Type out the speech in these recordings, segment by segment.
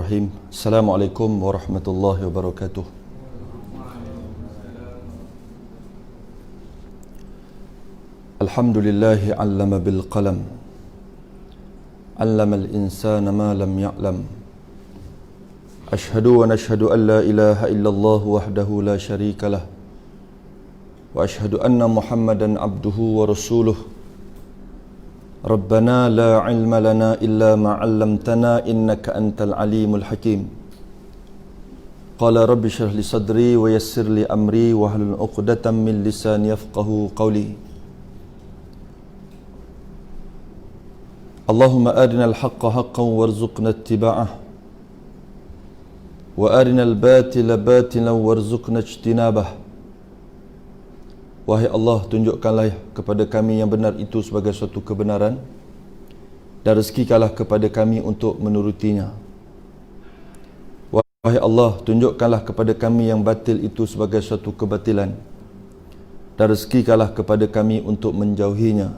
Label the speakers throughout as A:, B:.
A: Bismillahirrahmanirrahim. Assalamualaikum warahmatullahi wabarakatuh. Alhamdulillahi 'allama bil qalam. 'Allamal insana ma lam ya'lam. Ashhadu wa nashhadu an la ilaha illallah wahdahu la syarika lah. Wa ashhadu anna Muhammadan 'abduhu wa rasuluh. Rabbana la ilma lana illa ma 'allamtana innaka antal alimul hakim. Qala rabbi shrah li sadri wa yassir li amri wa hlul 'uqdatam min lisani yafqahu qawli. Allahumma arinal haqqa haqqan warzuqna ittiba'ah wa arinal batila batilan warzuqna ijtinabah. Wahai Allah, tunjukkanlah kepada kami yang benar itu sebagai suatu kebenaran dan rezekikanlah kepada kami untuk menurutinya. Wahai Allah, tunjukkanlah kepada kami yang batil itu sebagai suatu kebatilan dan rezekikanlah kepada kami untuk menjauhinya.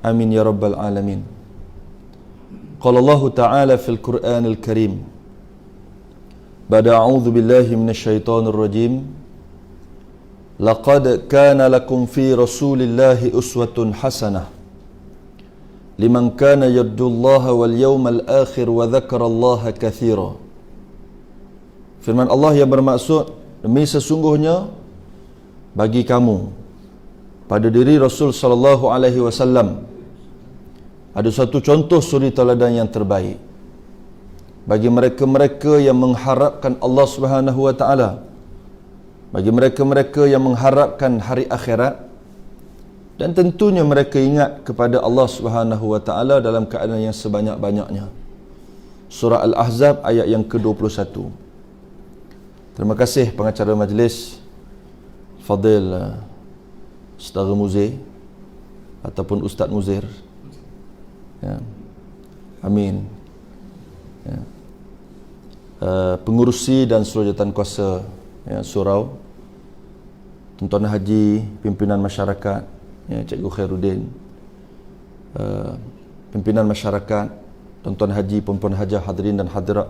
A: Amin ya rabbal alamin. Qala Allah Ta'ala fil Qur'anil Karim. Ba'da a'udzu billahi minasyaitonir rajim. Laqad kana lakum fi Rasulillahi uswatun hasanah liman kana yarjullaha wal yawmal akhir wa dzakarallaha katsira. Firman Allah yang bermaksud, demi sesungguhnya bagi kamu pada diri Rasul sallallahu alaihi wasallam ada satu contoh suri teladan yang terbaik bagi mereka-mereka yang mengharapkan Allah Subhanahu wa taala, bagi mereka-mereka yang mengharapkan hari akhirat, dan tentunya mereka ingat kepada Allah Subhanahu wa taala dalam keadaan yang sebanyak-banyaknya. Surah Al-Ahzab ayat yang ke-21. Terima kasih pengacara majlis Fadil Saudara Muzir ataupun Ustaz Muzir. Ya. Amin. Ya. Pengurusi dan seluruh jawatankuasa ya, surau, Tuan-Tuan Haji, pimpinan masyarakat, ya, Cikgu Khairuddin, pimpinan masyarakat, Tuan-Tuan Haji, Puan-Puan Hajah, hadirin dan hadirat,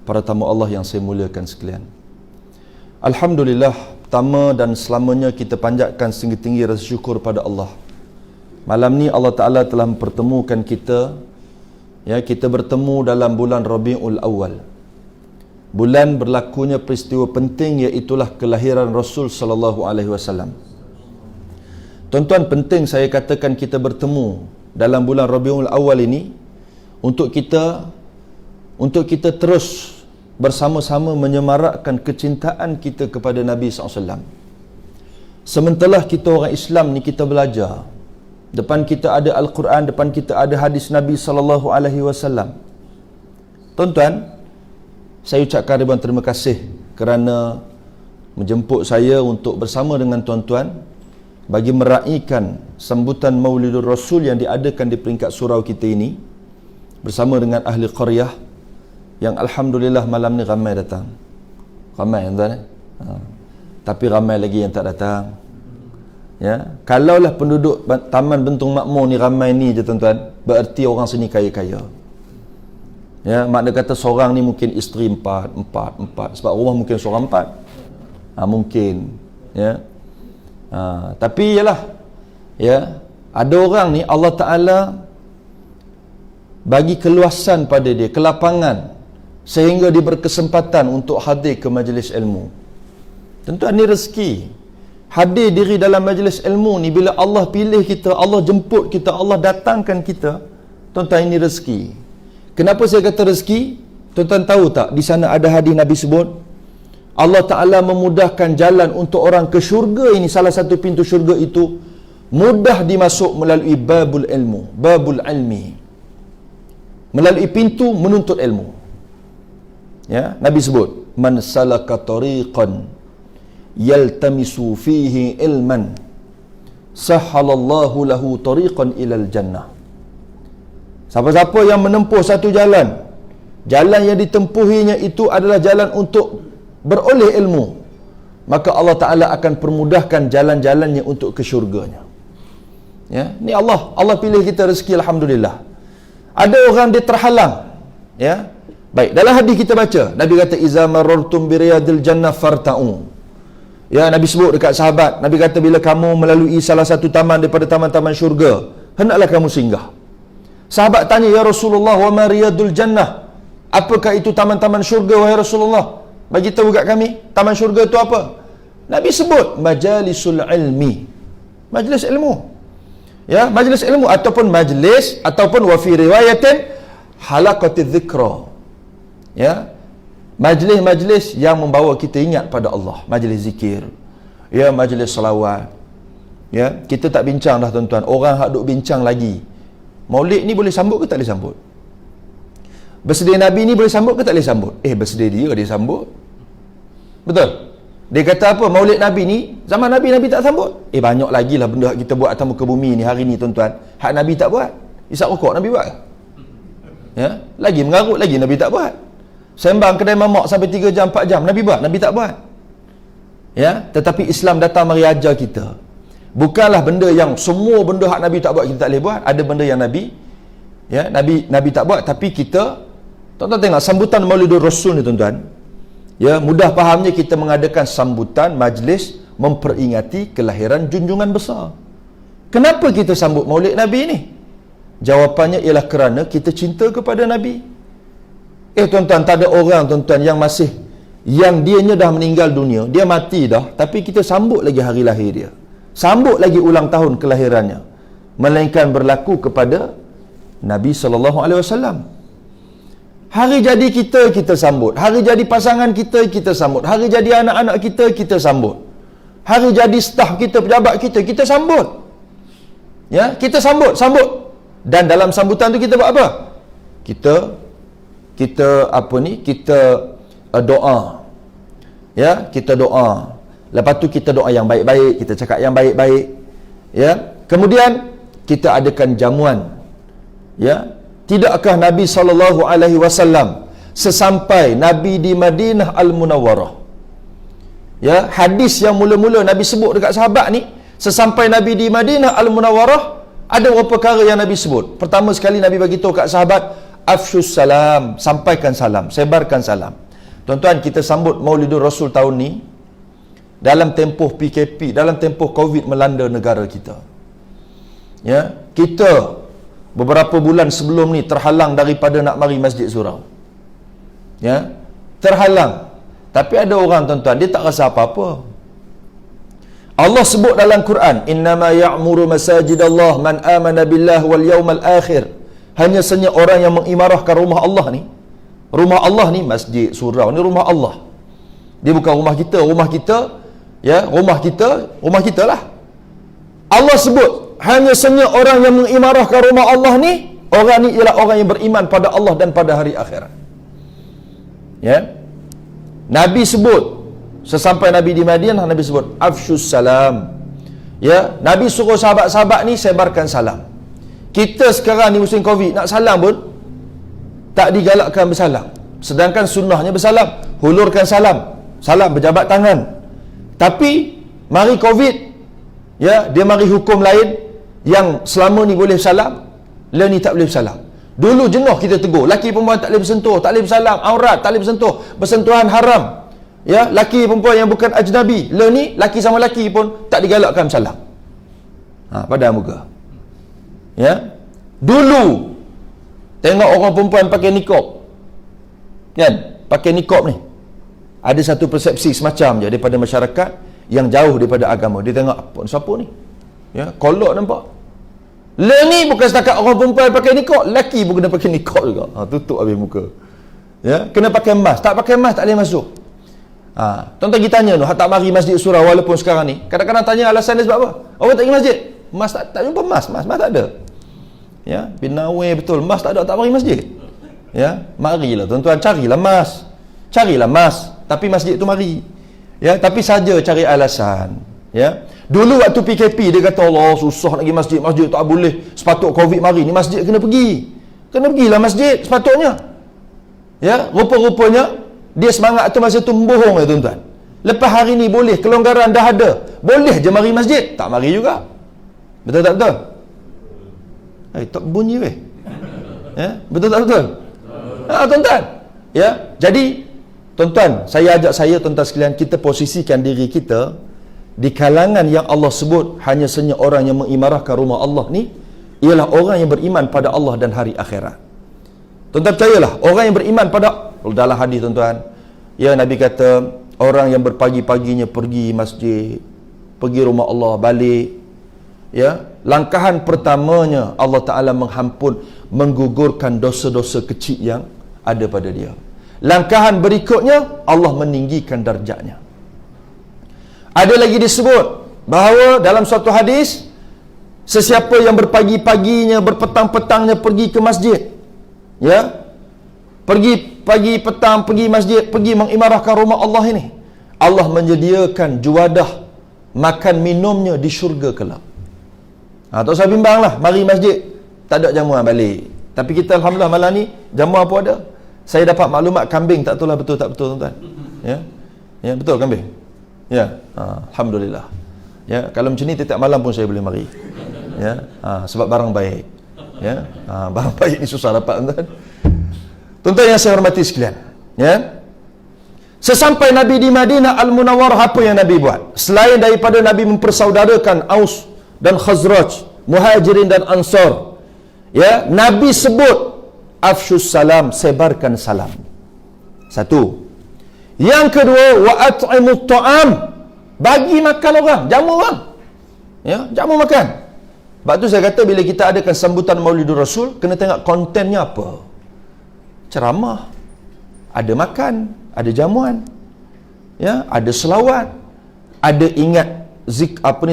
A: para tamu Allah yang saya muliakan sekalian. Alhamdulillah, pertama dan selamanya kita panjatkan setinggi-tinggi rasa syukur pada Allah. Malam ni Allah Ta'ala telah mempertemukan kita, ya, kita bertemu dalam bulan Rabiul Awal, bulan berlakunya peristiwa penting, iaitulah kelahiran Rasul sallallahu alaihi wasallam. Tuan-tuan, penting saya katakan kita bertemu dalam bulan Rabiul Awal ini untuk kita terus bersama-sama menyemarakkan kecintaan kita kepada Nabi SAW. Sementara kita orang Islam ni kita belajar, depan kita ada Al-Quran, depan kita ada hadis Nabi SAW. Tuan-tuan, saya ucapkan ribuan terima kasih kerana menjemput saya untuk bersama dengan tuan-tuan bagi meraihkan sambutan Maulidur Rasul yang diadakan di peringkat surau kita ini bersama dengan ahli qaryah yang alhamdulillah malam ni ramai datang. Ramai tuan-tuan. Tapi ramai lagi yang tak datang. Ya, kalaulah penduduk Taman Bentung Makmur ni ramai ni je tuan-tuan, bererti orang sini kaya-kaya. Ya, makna kata seorang ni mungkin isteri empat, sebab rumah mungkin seorang 4. Mungkin, ya. Tapi yalah, ya, ada orang ni Allah Ta'ala bagi keluasan pada dia, kelapangan, sehingga dia berkesempatan untuk hadir ke majlis ilmu. Tentu ini rezeki. Hadir diri dalam majlis ilmu ni, bila Allah pilih kita, Allah jemput kita, Allah datangkan kita, tuan-tuan, ini rezeki. Kenapa saya kata rezeki? Tuan-tuan tahu tak, di sana ada hadis Nabi sebut, Allah Ta'ala memudahkan jalan untuk orang ke syurga ini. Salah satu pintu syurga itu mudah dimasuk melalui babul ilmu, babul ilmi, melalui pintu menuntut ilmu. Ya, Nabi sebut, man salaka tariqan yaltamisu fihi ilman sahhalallahu lahu tariqan ilal jannah. Siapa-siapa yang menempuh satu jalan, jalan yang ditempuhinya itu adalah jalan untuk beroleh ilmu, maka Allah Ta'ala akan permudahkan jalan-jalannya untuk ke syurganya. Ya, ni Allah pilih kita rezeki, alhamdulillah. Ada orang dia terhalang, ya, Baik, dalam hadis kita baca, Nabi kata iza marartum bi riyadil jannah farta'u. Ya, Nabi sebut dekat sahabat, Nabi kata bila kamu melalui salah satu taman daripada taman-taman syurga, hendaklah kamu singgah. Sahabat tanya, ya Rasulullah, wa ma riyadul jannah? Apakah itu taman-taman syurga wahai Rasulullah? Bagi tahu kat kami, taman syurga itu apa? Nabi sebut majalisul ilmi. Majlis ilmu. Ya, majlis ilmu ataupun majlis ataupun wa fi riwayatin halaqatiz zikra. Ya, majlis-majlis yang membawa kita ingat pada Allah, majlis zikir, ya, majlis selawat. Ya, kita tak bincang dah tuan-tuan, orang hak duk bincang lagi. Maulid ni boleh sambut ke tak boleh sambut? Birthday Nabi ni boleh sambut ke tak boleh sambut? Birthday dia sambut. Betul? Dia kata apa? Maulid Nabi ni, zaman Nabi tak sambut. Banyak lagi lah benda hak kita buat atas muka bumi ni hari ni tuan-tuan. Hak Nabi tak buat. Isap rokok Nabi buat. Ya, lagi mengarut lagi Nabi tak buat. Sembang kedai mamak sampai 3 jam 4 jam Nabi buat, Nabi tak buat. Ya, tetapi Islam datang mari ajar kita. Bukanlah benda yang semua benda hak Nabi tak buat kita tak boleh buat. Ada benda yang Nabi, ya, Nabi tak buat, tapi kita, tuan-tuan tengok sambutan Maulidur Rasul ni tuan-tuan. Ya, mudah fahamnya kita mengadakan sambutan majlis memperingati kelahiran junjungan besar. Kenapa kita sambut Maulid Nabi ni? Jawapannya ialah kerana kita cinta kepada Nabi. Tuan-tuan, tak ada orang tuan-tuan yang masih, yang dianya dah meninggal dunia, dia mati dah, tapi kita sambut lagi hari lahir dia, sambut lagi ulang tahun kelahirannya, melainkan berlaku kepada Nabi SAW. Hari jadi kita sambut, hari jadi pasangan kita sambut, hari jadi anak-anak kita sambut, hari jadi staf kita, pejabat kita sambut. Ya, kita sambut. Dan dalam sambutan tu kita buat apa? Kita doa. Ya, kita doa. Lepas tu kita doa yang baik-baik, kita cakap yang baik-baik. Ya, kemudian kita adakan jamuan. Ya, tidakkah Nabi SAW sesampai Nabi di Madinah Al-Munawwarah, ya, hadis yang mula-mula Nabi sebut dekat sahabat ni, sesampai Nabi di Madinah Al-Munawwarah, ada beberapa perkara yang Nabi sebut. Pertama sekali Nabi bagi tahu kat sahabat, afsyus salam, sampaikan salam, sebarkan salam. Tuan-tuan, kita sambut Maulidur Rasul tahun ni dalam tempoh PKP, dalam tempoh Covid melanda negara kita. Ya, kita beberapa bulan sebelum ni terhalang daripada nak mari Masjid Surau. Ya, terhalang. Tapi ada orang tuan-tuan, dia tak rasa apa-apa. Allah sebut dalam Quran, innama ya'muru masajidallah man amana billah wal yawmal akhir. Hanya saja orang yang mengimarahkan rumah Allah ni. Rumah Allah ni, Masjid Surau ni rumah Allah. Dia bukan rumah kita. Rumah kita, ya, rumah kita lah. Allah sebut, hanya saja orang yang mengimarahkan rumah Allah ni, orang ni ialah orang yang beriman pada Allah dan pada hari akhirat. Ya, Nabi sebut, sesampai Nabi di Madinah, Nabi sebut afsyus salam. Ya, Nabi suruh sahabat-sahabat ni sebarkan salam. Kita sekarang ni musim Covid, nak salam pun tak digalakkan bersalam. Sedangkan sunnahnya bersalam, hulurkan salam, salam berjabat tangan. Tapi mari Covid, ya, dia mari hukum lain yang selama ni boleh salam, le ni tak boleh bersalam. Dulu jenuh kita tegur, laki perempuan tak boleh bersentuh, tak boleh bersalam, aurat tak boleh bersentuh, bersentuhan haram. Ya, laki perempuan yang bukan ajnabi, le ni laki sama laki pun tak digalakkan bersalam. Pada muka. Ya, dulu tengok orang perempuan pakai nikop, kan, pakai nikop ni, ada satu persepsi semacam je daripada masyarakat yang jauh daripada agama. Dia tengok apa siapa ni, ya, kolok nampak. Le ni bukan setakat orang perempuan pakai nikop, lelaki pun kena pakai nikop juga. Tutup habis muka. Ya, kena pakai mask. Tak pakai mask tak boleh masuk. Tuan-tuan pergi tanya tu, hak tak mari Masjid Surau walaupun sekarang ni. Kadang-kadang tanya alasan dia sebab apa? Orang tak pergi masjid. Mask tak jumpa mask tak ada. Ya, Pinawe betul, mask tak ada, tak mari masjid. Ya, marilah tuan-tuan, carilah mask. Tapi masjid tu mari. Ya, tapi saja cari alasan. Ya. Dulu waktu PKP dia kata Allah susah nak pergi masjid, masjid tak boleh, sepatut Covid mari ni masjid kena pergi. Kena pergilah masjid sepatutnya. Ya, rupa-rupanya dia semangat tu masa tu membohong ya tuan-tuan. Lepas hari ni boleh, kelonggaran dah ada, boleh je mari masjid, tak mari juga. Betul tak betul? Tak bunyi weh. Ya, betul tak betul? Tuan-tuan. Ya, jadi tuan-tuan, saya ajak tuan-tuan sekalian, kita posisikan diri kita di kalangan yang Allah sebut hanya senyap orang yang mengimarahkan rumah Allah ni ialah orang yang beriman pada Allah dan hari akhirat. Tuan-tuan percayalah, orang yang beriman pada, dalam hadis tuan-tuan, ya Nabi kata orang yang berpagi-paginya pergi masjid, pergi rumah Allah, balik, ya, langkahan pertamanya Allah Ta'ala menggugurkan dosa-dosa kecil yang ada pada dia. Langkahan berikutnya Allah meninggikan darjatnya. Ada lagi disebut bahawa dalam suatu hadis, sesiapa yang berpagi-paginya, berpetang-petangnya pergi ke masjid, ya, pergi pagi petang pergi masjid, pergi mengimarahkan rumah Allah ini, Allah menyediakan juadah makan minumnya di syurga kelak. Tak usah bimbang lah, mari masjid tak ada jamuan balik. Tapi kita alhamdulillah malam ni jamuan apa ada. Saya dapat maklumat kambing, tak tahu lah betul tak betul tuan-tuan. Ya. Ya, betul kambing. Ya. Alhamdulillah. Ya, kalau macam ni tiap malam pun saya boleh mari. Ya. Sebab barang baik. Ya. Barang baik ni susah dapat tuan-tuan. Tuan-tuan yang saya hormati sekalian. Ya. Sesampai Nabi di Madinah Al-Munawwarah, apa yang Nabi buat? Selain daripada Nabi mempersaudarakan Aus dan Khazraj, Muhajirin dan Ansar, ya, Nabi sebut afshus salam, sebarkan salam. Satu. Yang kedua, wa at'imut ta'am, bagi makan orang, jamu orang. Ya, jamu makan. Sebab tu saya kata bila kita adakan sambutan Maulidur Rasul, kena tengok kontennya apa. Ceramah, ada makan, ada jamuan, ya, ada selawat, ada ingat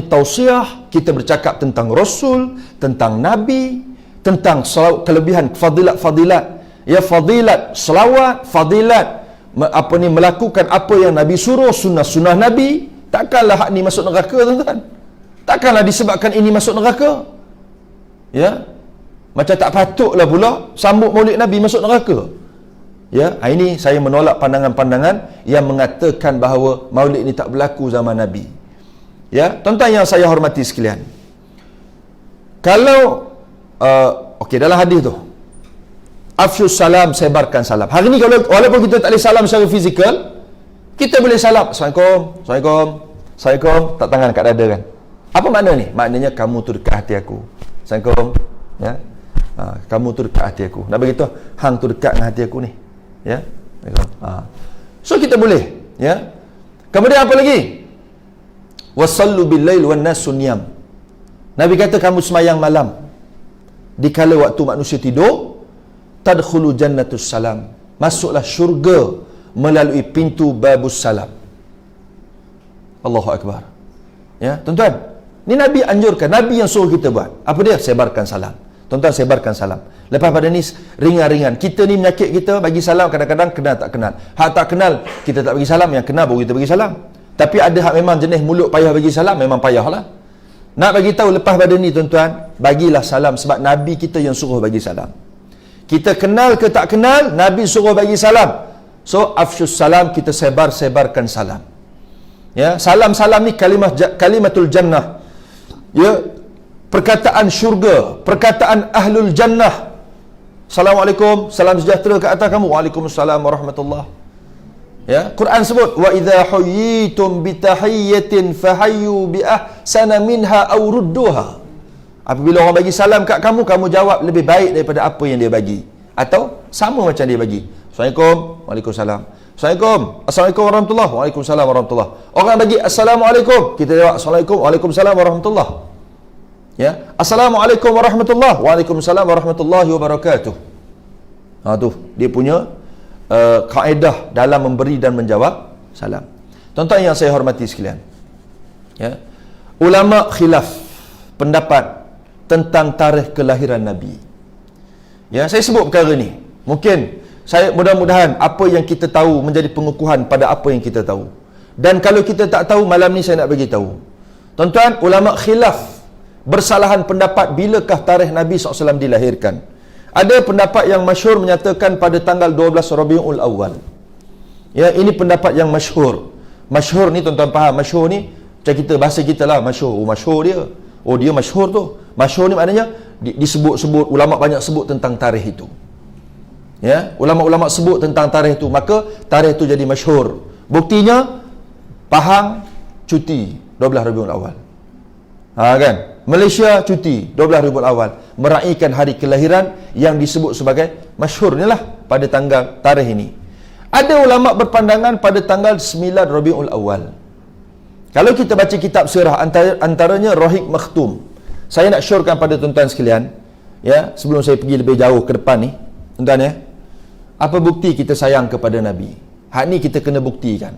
A: tausiah, kita bercakap tentang Rasul, tentang Nabi, tentang kelebihan fadilat-fadilat, ya, fadilat selawat, fadilat melakukan apa yang Nabi suruh, sunnah-sunnah Nabi. Takkanlah hak ni masuk neraka tuan-tuan. Takkanlah disebabkan ini masuk neraka. Ya. Macam tak patutlah pula sambut Maulid Nabi masuk neraka. Ya, ini saya menolak pandangan-pandangan yang mengatakan bahawa Maulid ni tak berlaku zaman Nabi. Ya, tuan-tuan yang saya hormati sekalian. Kalau okey, dalam hadis tu, afshus salam, sebarkan salam. Hari ni kalau walaupun kita tak boleh salam secara fizikal, kita boleh salam, Assalamualaikum, Assalamualaikum, Assalamualaikum, tak tangan kat dada kan. Apa makna ni? Maknanya kamu tu dekat hati aku. Assalamualaikum, ya. Kamu tu dekat hati aku. Nak beritahu hang tu dekat dengan hati aku ni. Ya. So kita boleh, ya. Kemudian apa lagi? Wasallu bil lail wan nas sunyam. Nabi kata kamu semayang malam dikala waktu manusia tidur, tadkhulu jannatus salam, masuklah syurga melalui pintu babus salam. Allahu akbar. Ya, tuan-tuan, ni Nabi anjurkan, Nabi yang suruh kita buat. Apa dia? Sebarkan salam. Tuan-tuan, sebarkan salam. Lepas pada ni ringan-ringan. Kita ni menyakit kita bagi salam kadang-kadang kenal tak kenal. Hak tak kenal kita tak bagi salam, yang kenal baru kita bagi salam. Tapi ada hak memang jenis mulut payah bagi salam, memang payahlah. Nak bagi tahu lepas pada ni tuan-tuan, bagilah salam sebab Nabi kita yang suruh bagi salam. Kita kenal ke tak kenal, Nabi suruh bagi salam. So afshus salam, kita sebarkan salam. Ya, salam-salam ni kalimatul jannah. Ya, perkataan syurga, perkataan ahlul jannah. Assalamualaikum, salam sejahtera ke atas kamu. Waalaikumsalam warahmatullahi. Ya, Quran sebut wa idza huyyitum bi tahiyyatin fahayyu bi ahsana minha aw rudduha. Apabila orang bagi salam kat kamu, kamu jawab lebih baik daripada apa yang dia bagi, atau sama macam dia bagi. Assalamualaikum, waalaikumsalam. Assalamualaikum, assalamualaikum warahmatullahi, waalaikumsalam warahmatullahi. Orang bagi assalamualaikum, kita jawab assalamualaikum, waalaikumsalam warahmatullahi. Ya, assalamualaikum warahmatullahi, waalaikumsalam warahmatullahi wabarakatuh. Tu dia punya kaedah dalam memberi dan menjawab salam. Tuan-tuan yang saya hormati sekalian, ya, ulama khilaf pendapat tentang tarikh kelahiran Nabi. Ya, saya sebut perkara ni. Mungkin saya mudah-mudahan apa yang kita tahu menjadi pengukuhan pada apa yang kita tahu. Dan kalau kita tak tahu, malam ni saya nak bagi tahu. Tuan-tuan, ulama khilaf bersalahan pendapat bilakah tarikh Nabi SAW dilahirkan. Ada pendapat yang masyhur menyatakan pada tanggal 12 Rabiul Awal. Ya, ini pendapat yang masyhur. Masyhur ni tuan-tuan faham, masyhur ni macam kita bahasa kita lah, masyhur. Oh, masyhur dia. Oh, dia masyhur tu. Masyhur ni maknanya disebut-sebut, ulama banyak sebut tentang tarikh itu. Ya, ulama-ulama sebut tentang tarikh itu, maka tarikh itu jadi masyhur. Buktinya Pahang cuti 12 Rabiul Awal. Kan? Malaysia cuti 12 Rabiul Awal, meraihkan hari kelahiran yang disebut sebagai masyhur ni lah pada tanggal tarikh ini. Ada ulama berpandangan pada tanggal 9 Rabiul Awal. Kalau kita baca kitab sirah, antaranya Rahik Makhtum. Saya nak syorkan pada tuan-tuan sekalian, ya, sebelum saya pergi lebih jauh ke depan ni, tuan-tuan ya, apa bukti kita sayang kepada Nabi? Hak ni kita kena buktikan.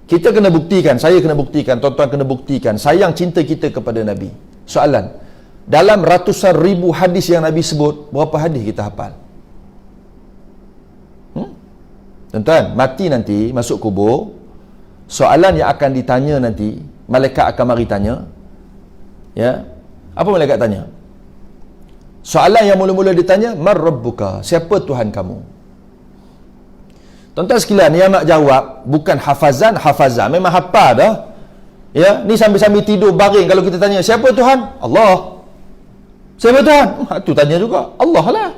A: Kita kena buktikan, saya kena buktikan, tuan-tuan kena buktikan sayang cinta kita kepada Nabi. Soalan, dalam ratusan ribu hadis yang Nabi sebut, berapa hadis kita hafal? Tuan-tuan, mati nanti, masuk kubur, soalan yang akan ditanya nanti, malaikat akan mari tanya, ya, apa malaikat tanya? Soalan yang mula-mula ditanya, Mar Rabbuka, siapa Tuhan kamu? Tuan-tuan sekalian, yang nak jawab bukan hafazan, memang hafal dah. Ya, ni sambil-sambil tidur baring, kalau kita tanya, siapa Tuhan? Allah. Siapa Tuhan? Tu tanya juga, Allah lah.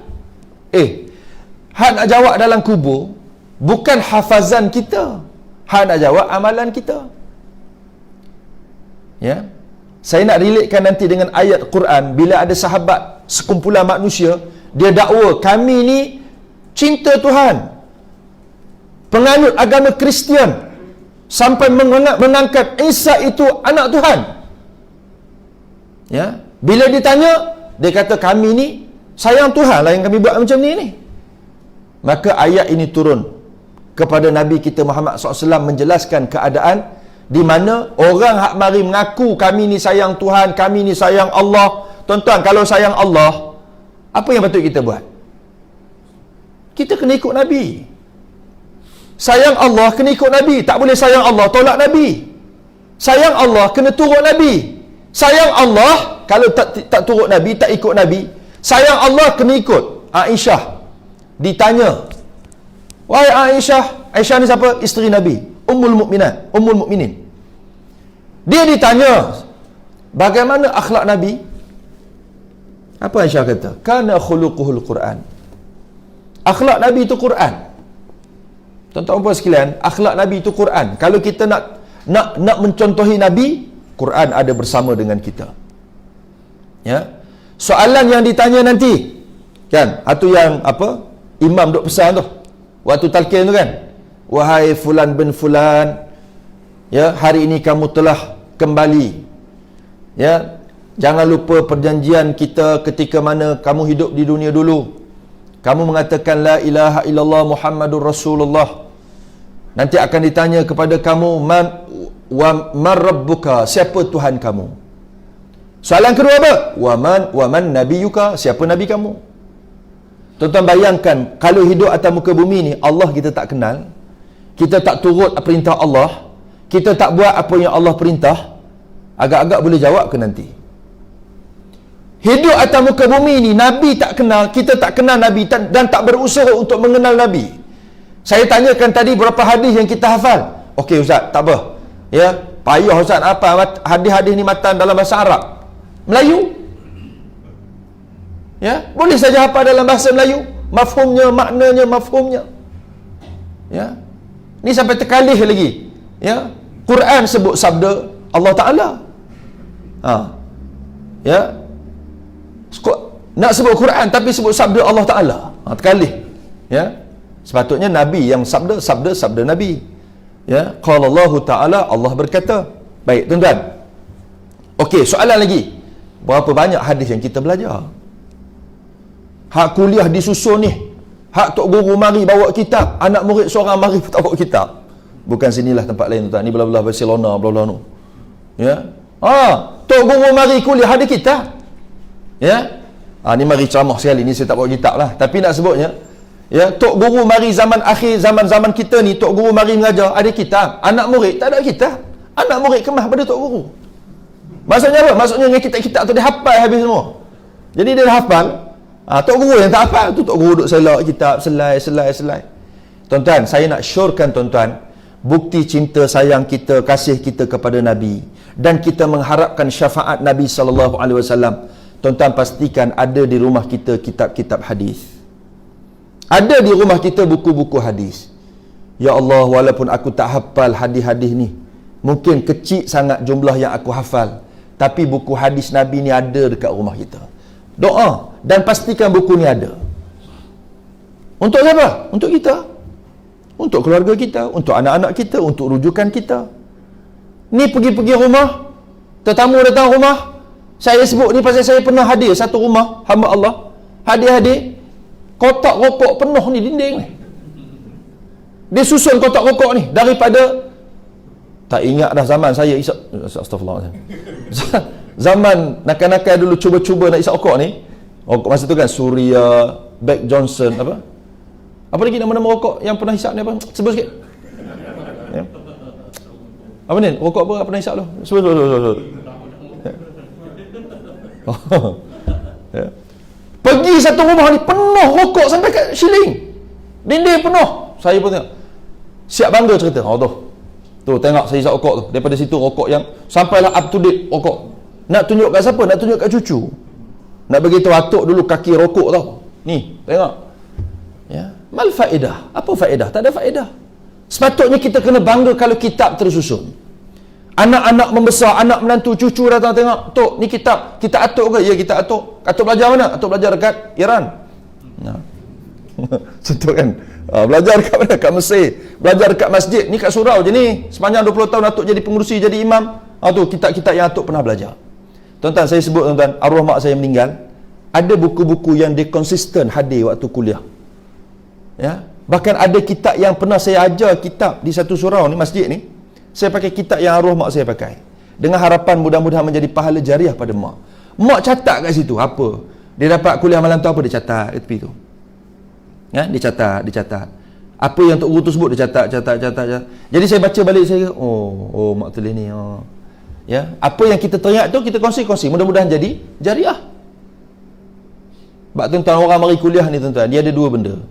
A: Hak nak jawab dalam kubur bukan hafazan kita, hak nak jawab amalan kita. Ya, saya nak relatekan nanti dengan ayat Quran. Bila ada sahabat sekumpulan manusia, dia dakwa kami ni cinta Tuhan, penganut agama Kristian, sampai mengangkat Isa itu anak Tuhan. Ya, bila ditanya, dia kata kami ni sayang Tuhan lah yang kami buat macam ni. Maka ayat ini turun kepada Nabi kita Muhammad SAW, menjelaskan keadaan di mana orang hak mari mengaku kami ni sayang Tuhan, kami ni sayang Allah. Tuan-tuan, kalau sayang Allah, apa yang patut kita buat? Kita kena ikut Nabi. Sayang Allah kena ikut Nabi. Tak boleh sayang Allah tolak Nabi. Sayang Allah kena turut Nabi. Sayang Allah kalau tak turut Nabi, tak ikut Nabi, sayang Allah kena ikut. Aisyah ditanya, wahai Aisyah ni siapa? Isteri Nabi, Ummul Mukminin. Dia ditanya, bagaimana akhlak Nabi? Apa Aisyah kata? Kana khuluquhul Quran. Akhlak Nabi itu Quran. Tuan-tuan puan sekalian, akhlak Nabi itu Quran. Kalau kita nak mencontohi Nabi, Quran ada bersama dengan kita. Ya. Soalan yang ditanya nanti, kan? Itu yang apa? Imam duk pesan tu. Waktu talqin tu kan. Wahai fulan bin fulan, ya, hari ini kamu telah kembali. Ya. Jangan lupa perjanjian kita ketika mana kamu hidup di dunia dulu. Kamu mengatakan la ilaha illallah Muhammadur Rasulullah. Nanti akan ditanya kepada kamu, man rabbuka, siapa Tuhan kamu? Soalan kedua apa? Wa man nabiyuka, siapa nabi kamu? Tuan-tuan bayangkan, kalau hidup atas muka bumi ni, Allah kita tak kenal, kita tak turut perintah Allah, kita tak buat apa yang Allah perintah, agak-agak boleh jawab ke nanti? Hidup atas muka bumi ni, Nabi tak kenal, kita tak kenal Nabi dan tak berusaha untuk mengenal Nabi. Saya tanyakan tadi berapa hadis yang kita hafal. Okey Ustaz, tak apa. Ya, payah Ustaz, apa hadis-hadis ni matan dalam bahasa Arab, Melayu. Ya, boleh saja hafal dalam bahasa Melayu, mafhumnya, maknanya, mafhumnya. Ya. Ni sampai terkalih lagi. Ya. Quran sebut sabda Allah Taala. Ya. Nak sebut Quran tapi sebut sabda Allah Taala. Terkalih. Ya. Sepatutnya Nabi yang sabda Nabi. Ya, qala Allah Taala, Allah berkata. Baik, tuan-tuan. Okey, soalan lagi. Berapa banyak hadis yang kita belajar? Hak kuliah disusun ni, hak tok guru mari bawa kitab, anak murid seorang mari tak bawa kitab. Bukan sinilah tempat lain, tuan-tuan. Ni belah-belah Barcelona, belah-belah tu. Ya. Tok guru mari kuliah ada kitab. Ya. Ni mari ceramah sekali ni, saya tak bawa kitab lah. Tapi nak sebutnya, ya, tok guru mari zaman akhir, zaman-zaman kita ni, tok guru mari mengajar, ada kitab. Anak murid tak ada kitab. Anak murid kemah pada tok guru. Maksudnya apa? Maksudnya dengan kitab-kitab tu dia hafal habis semua. Jadi dia dah hafal. Tok guru yang tak hafal tu, tok guru duk selak kitab, selai. Tuan-tuan, saya nak syorkan tuan-tuan, bukti cinta sayang kita, kasih kita kepada Nabi, dan kita mengharapkan syafaat Nabi SAW. Tuan-tuan pastikan ada di rumah kita kitab-kitab hadis. Ada di rumah kita buku-buku hadis. Ya Allah, walaupun aku tak hafal hadis-hadis ni, mungkin kecil sangat jumlah yang aku hafal, tapi buku hadis Nabi ni ada dekat rumah kita. Doa dan pastikan buku ni ada. Untuk siapa? Untuk kita. Untuk keluarga kita, untuk anak-anak kita, untuk rujukan kita. Ni pergi-pergi rumah, tetamu datang rumah, saya sebut ni pasal saya pernah hadir satu rumah hamba Allah, hadir-hadir, kotak rokok penuh ni dinding ni. Dia susun kotak rokok ni daripada, tak ingat dah zaman saya isap, astagfirullah, zaman nakal-nakal dulu cuba-cuba nak isap rokok ni. Rokok masa tu kan Suria, Beck Johnson, apa lagi nama-nama rokok yang pernah hisap ni, apa? Sebut sikit. Ya. Apa ni? Rokok apa pernah hisap tu? Sebut. Ya. Pergi satu rumah ni penuh rokok sampai kat ceiling. Dinding penuh. Saya pun tengok. Siap bangga cerita. Tu tengok saya hisap rokok tu. Daripada situ rokok yang sampailah up to date rokok. Nak tunjuk kat siapa? Nak tunjuk kat cucu. Nak bagi tahu atuk dulu kaki rokok tau. Ni, tengok. Ya. Mal faedah? Apa faedah? Tak ada faedah. Sepatutnya kita kena bangga kalau kitab tersusun. Anak-anak membesar, anak menantu, cucu datang tengok, Tok, ni kitab atuk ke? Ya, kitab atuk. Atuk belajar mana? Atuk belajar dekat Iran. Nah. Contoh kan? Belajar dekat mana? Kat Mesir. Belajar dekat masjid. Ni kat surau je ni. Sepanjang 20 tahun atuk jadi pengurusi, jadi imam. Tu kitab-kitab yang atuk pernah belajar. Tuan-tuan, saya sebut tuan-tuan, arwah mak saya meninggal, ada buku-buku yang dia konsisten hadir waktu kuliah. Ya, bahkan ada kitab yang pernah saya ajar kitab di satu surau ni, masjid ni, saya pakai kitab yang arwah mak saya pakai, dengan harapan mudah-mudahan menjadi pahala jariah pada mak. Mak catat kat situ apa dia dapat kuliah malam tu, apa dia catat kat tepi tu. Ya, dia catat apa yang Tok Guru tu sebut, dia catat. Jadi saya baca balik, saya oh mak tulis ni. Ya, apa yang kita teringat tu kita kongsi, mudah-mudahan jadi jariah. Sebab tuan-tuan, orang mari kuliah ni tuan-tuan, dia ada dua benda.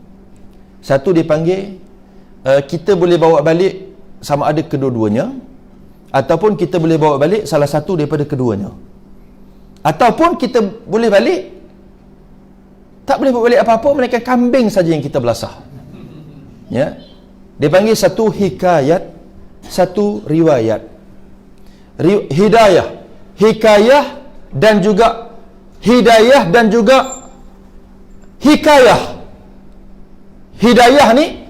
A: Satu dia panggil, kita boleh bawa balik sama ada kedua-duanya, ataupun kita boleh bawa balik salah satu daripada keduanya, ataupun kita boleh balik tak boleh bawa balik apa-apa melainkan kambing saja yang kita belasah. Ya, dia panggil satu hikayat, satu riwayat. Hikayah dan juga hidayah dan juga hikayah. Hidayah ni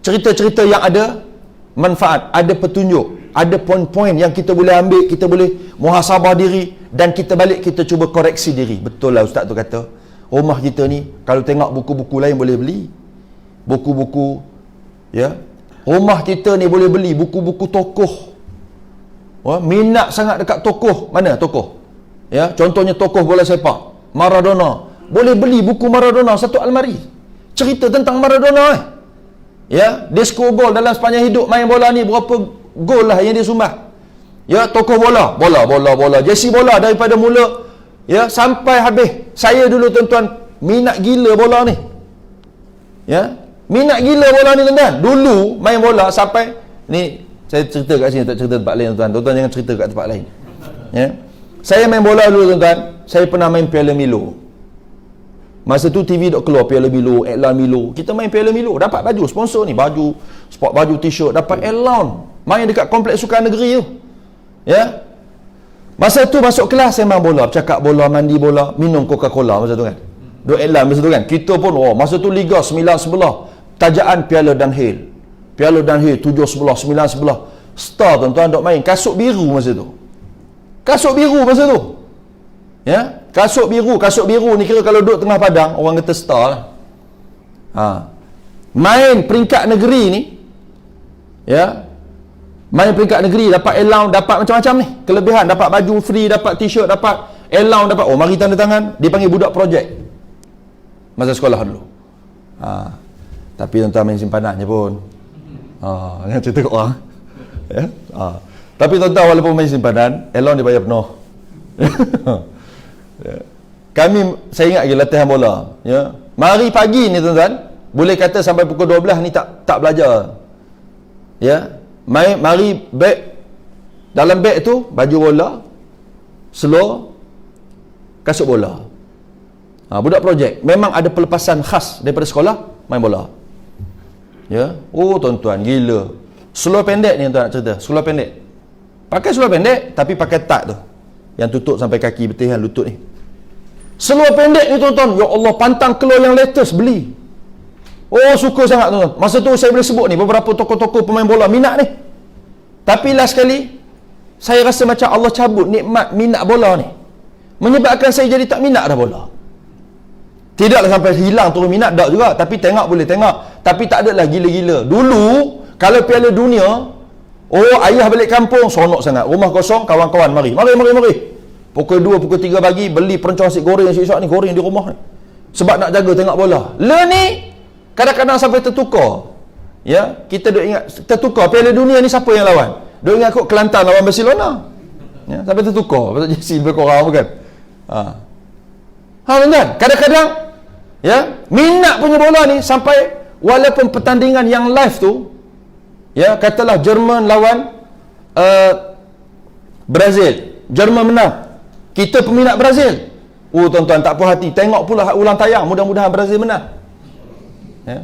A: cerita-cerita yang ada manfaat, ada petunjuk, ada poin-poin yang kita boleh ambil, kita boleh muhasabah diri, dan kita balik kita cuba koreksi diri. Betul lah ustaz tu kata, rumah kita ni kalau tengok buku-buku lain boleh beli buku-buku, ya, rumah kita ni boleh beli buku-buku tokoh. Minat sangat dekat tokoh. Mana tokoh? Ya, contohnya tokoh bola sepak Maradona, boleh beli buku Maradona satu almari, cerita tentang Maradona. Ya, dia skor gol dalam sepanjang hidup main bola ni, berapa gol lah yang dia sumbang. Ya, tokoh bola, jersey bola daripada mula, ya, sampai habis. Saya dulu tuan-tuan minat gila bola ni. Ya, minat gila bola ni tuan-tuan. Dulu main bola sampai ni, saya cerita kat sini, tak cerita tempat lain tuan-tuan. Tuan-tuan jangan cerita kat tempat lain. Ya. Saya main bola dulu tuan-tuan, saya pernah main Piala Milo. Masa tu TV dok keluar Piala Milo, iklan Milo. Kita main Piala Milo, dapat baju sponsor ni, baju sport, baju t-shirt, dapat allowance. Main dekat kompleks sukan negeri tu. Ya. Masa tu masuk kelas saya main bola, bercakap bola, mandi bola, minum Coca-Cola masa tu kan. Duk iklan masa tu kan. Kita pun masa tu Liga 9-11, tajaan Piala Dunhill. Piala Dunhill 7-11, 9-11. Star tuan-tuan dok main kasut biru masa tu. Kasut biru masa tu. Ya, kasut biru ni kira kalau duduk tengah padang orang kata star lah. Main peringkat negeri ni, ya, main peringkat negeri, dapat allowance, dapat macam-macam ni kelebihan, dapat baju free, dapat t-shirt, dapat allowance, dapat mari tanda tangan. Dia panggil budak projek masa sekolah dulu. Tapi tuan-tuan main simpanannya pun jangan cerita kat orang. Ya? Tapi tuan-tuan walaupun main simpanan, allowance dia bayar penuh. Ya. Kami, saya ingat lagi latihan bola, ya, mari pagi ni tuan-tuan, boleh kata sampai pukul 12 ni tak belajar. Ya, mari beg, dalam beg tu baju bola, seluar, kasut bola. Budak projek memang ada pelepasan khas daripada sekolah main bola. Ya. Oh tuan-tuan, gila. Seluar pendek ni tuan nak cerita. Seluar pendek. Pakai seluar pendek tapi pakai tak tu. Yang tutup sampai kaki betihan lutut ni. Seluar pendek ni tuan-tuan, ya Allah, pantang keluar yang latest beli. Oh suka sangat tuan-tuan. Masa tu saya boleh sebut ni beberapa tokoh-tokoh pemain bola minat ni. Tapi last kali saya rasa macam Allah cabut nikmat minat bola ni. Menyebabkan saya jadi tak minat dah bola. Tidaklah sampai hilang turun minat, tak juga. Tapi tengok boleh tengok. Tapi tak adalah gila-gila. Dulu, kalau Piala Dunia, oh ayah balik kampung, sonok sangat. Rumah kosong, kawan-kawan mari. Mari. Pukul 2, pukul 3 pagi, beli perencah nasi goreng esok ni, goreng di rumah ni. Sebab nak jaga tengok bola. Le ni, kadang-kadang sampai tertukar. Ya, kita duk ingat, tertukar. Piala Dunia ni siapa yang lawan? Duk ingat kot Kelantan lawan Barcelona. Ya, sampai tertukar. Pasal jersey lebih kurang bukan? Kan? Kadang-kadang ya, minat punya bola ni sampai walaupun pertandingan yang live tu, ya, katalah Jerman lawan Brazil, Jerman menang, kita peminat Brazil, oh tuan-tuan tak puas hati, tengok pula ulang tayang, mudah-mudahan Brazil menang. Ya,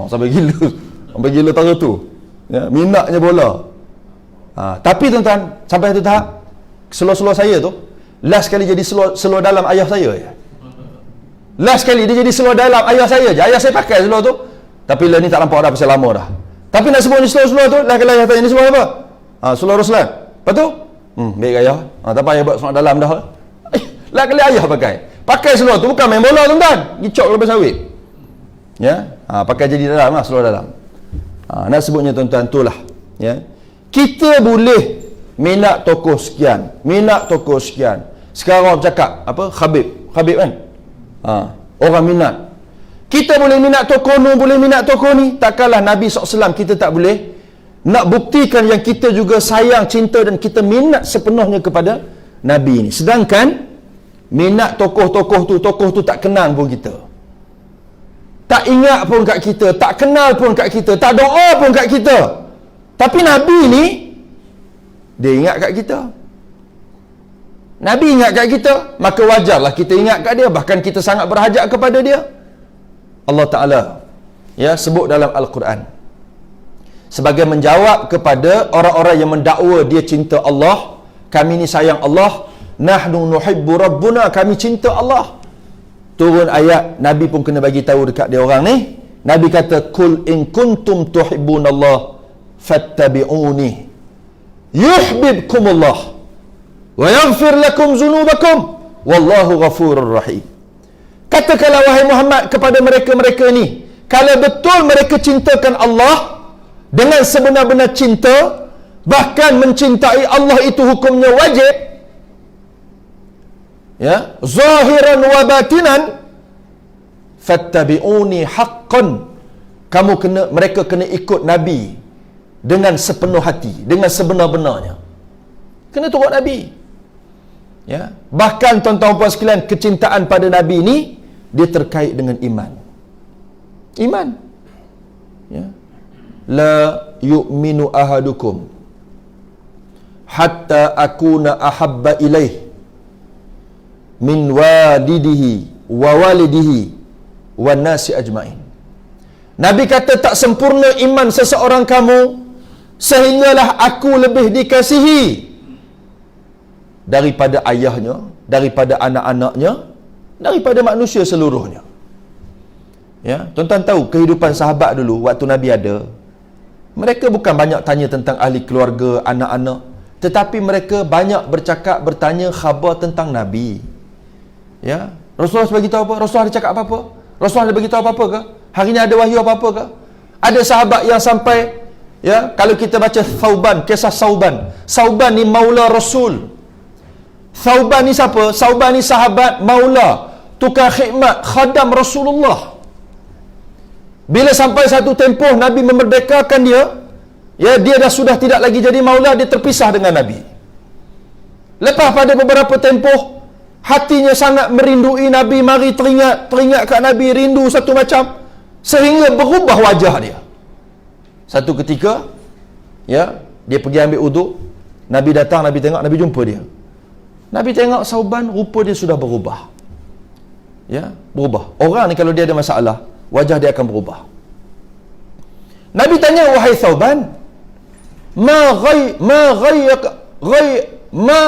A: sampai gila taruh tu, ya, minatnya bola. Tapi tuan-tuan, sampai satu tahap seluar-seluar saya tu last kali jadi seluar dalam ayah saya je. Last kali dia jadi seluar dalam ayah saya je. Ayah saya pakai seluar tu, tapi lah ni tak nampak dah pasal lama dah. Tapi nak sebut ni seluar tu, lah kalau ayah tanya ni seluar apa? Seluar Ruslan. Lepas tu baik ayah. Tak apa ayah buat seluar dalam dah. Lah kali ayah pakai seluar tu bukan main bola tuan-tuan, gicok lepas sawit. Ya, pakai jadi dalam lah, seluar dalam. Nak sebutnya tuan-tuan itulah, ya. Kita boleh minat tokoh sekian, sekarang orang cakap apa, Khabib kan, orang minat. Kita boleh minat tokoh ni, boleh minat tokoh ni. Takkanlah Nabi SAW kita tak boleh nak buktikan yang kita juga sayang, cinta dan kita minat sepenuhnya kepada Nabi ni. Sedangkan minat tokoh tu tak kenal pun kita, tak ingat pun kat kita, tak kenal pun kat kita, tak doa pun kat kita. Tapi Nabi ni dia ingat kat kita. Nabi ingat kat kita, maka wajarlah kita ingat kat dia, bahkan kita sangat berhajat kepada dia. Allah Ta'ala ya sebut dalam Al-Quran sebagai menjawab kepada orang-orang yang mendakwa dia cinta Allah, kami ni sayang Allah, nahnu nuhibbu rabbuna, kami cinta Allah. Turun ayat, Nabi pun kena bagi tahu dekat dia orang ni. Nabi kata, kul in kuntum tuhibbunallah fattabi'uni yuhibbukumullah wa yaghfir lakum zunubakum wallahu ghafurur rahim. Katakanlah wahai Muhammad kepada mereka-mereka ni, kalau betul mereka cintakan Allah dengan sebenar-benar cinta, bahkan mencintai Allah itu hukumnya wajib, ya, zahiran wa batinan, fattabi'uni haqqan, mereka kena ikut Nabi dengan sepenuh hati, dengan sebenar-benarnya. Kena turut Nabi. Ya, bahkan tuan-tuan puan sekalian, kecintaan pada Nabi ni dia terkait dengan iman. Iman. Ya. La yu'minu ahadukum hatta akuna ahabba ilaih min walidihi wa walidihi wan nasi ajmain. Nabi kata tak sempurna iman seseorang kamu sehinggalah aku lebih dikasihi daripada ayahnya, daripada anak-anaknya, daripada manusia seluruhnya. Ya, tuan-tuan tahu kehidupan sahabat dulu waktu Nabi ada, mereka bukan banyak tanya tentang ahli keluarga, anak-anak, tetapi mereka banyak bertanya khabar tentang Nabi. Ya, Rasulullah bagi tahu apa? Rasulullah ada cakap apa-apa? Rasulullah ada bagi tahu apa-apa ke? Hari ni ada wahyu apa-apa ke? Ada sahabat yang sampai, ya, kalau kita baca Thauban, kisah Sauban ni maula Rasul. Thauban ni siapa? Thauban ni sahabat maula, tukar khidmat, khadam Rasulullah. Bila sampai satu tempoh Nabi memerdekakan dia, ya, dia dah sudah tidak lagi jadi maula, dia terpisah dengan Nabi. Lepas pada beberapa tempoh, hatinya sangat merindui Nabi, mari teringat kat Nabi, rindu satu macam, sehingga berubah wajah dia. Satu ketika, ya, dia pergi ambil uduk, Nabi datang, Nabi tengok, Nabi jumpa dia. Nabi tengok Sauban, rupa dia sudah berubah. Ya, berubah. Orang ni kalau dia ada masalah, wajah dia akan berubah. Nabi tanya, wahai Thauban, ma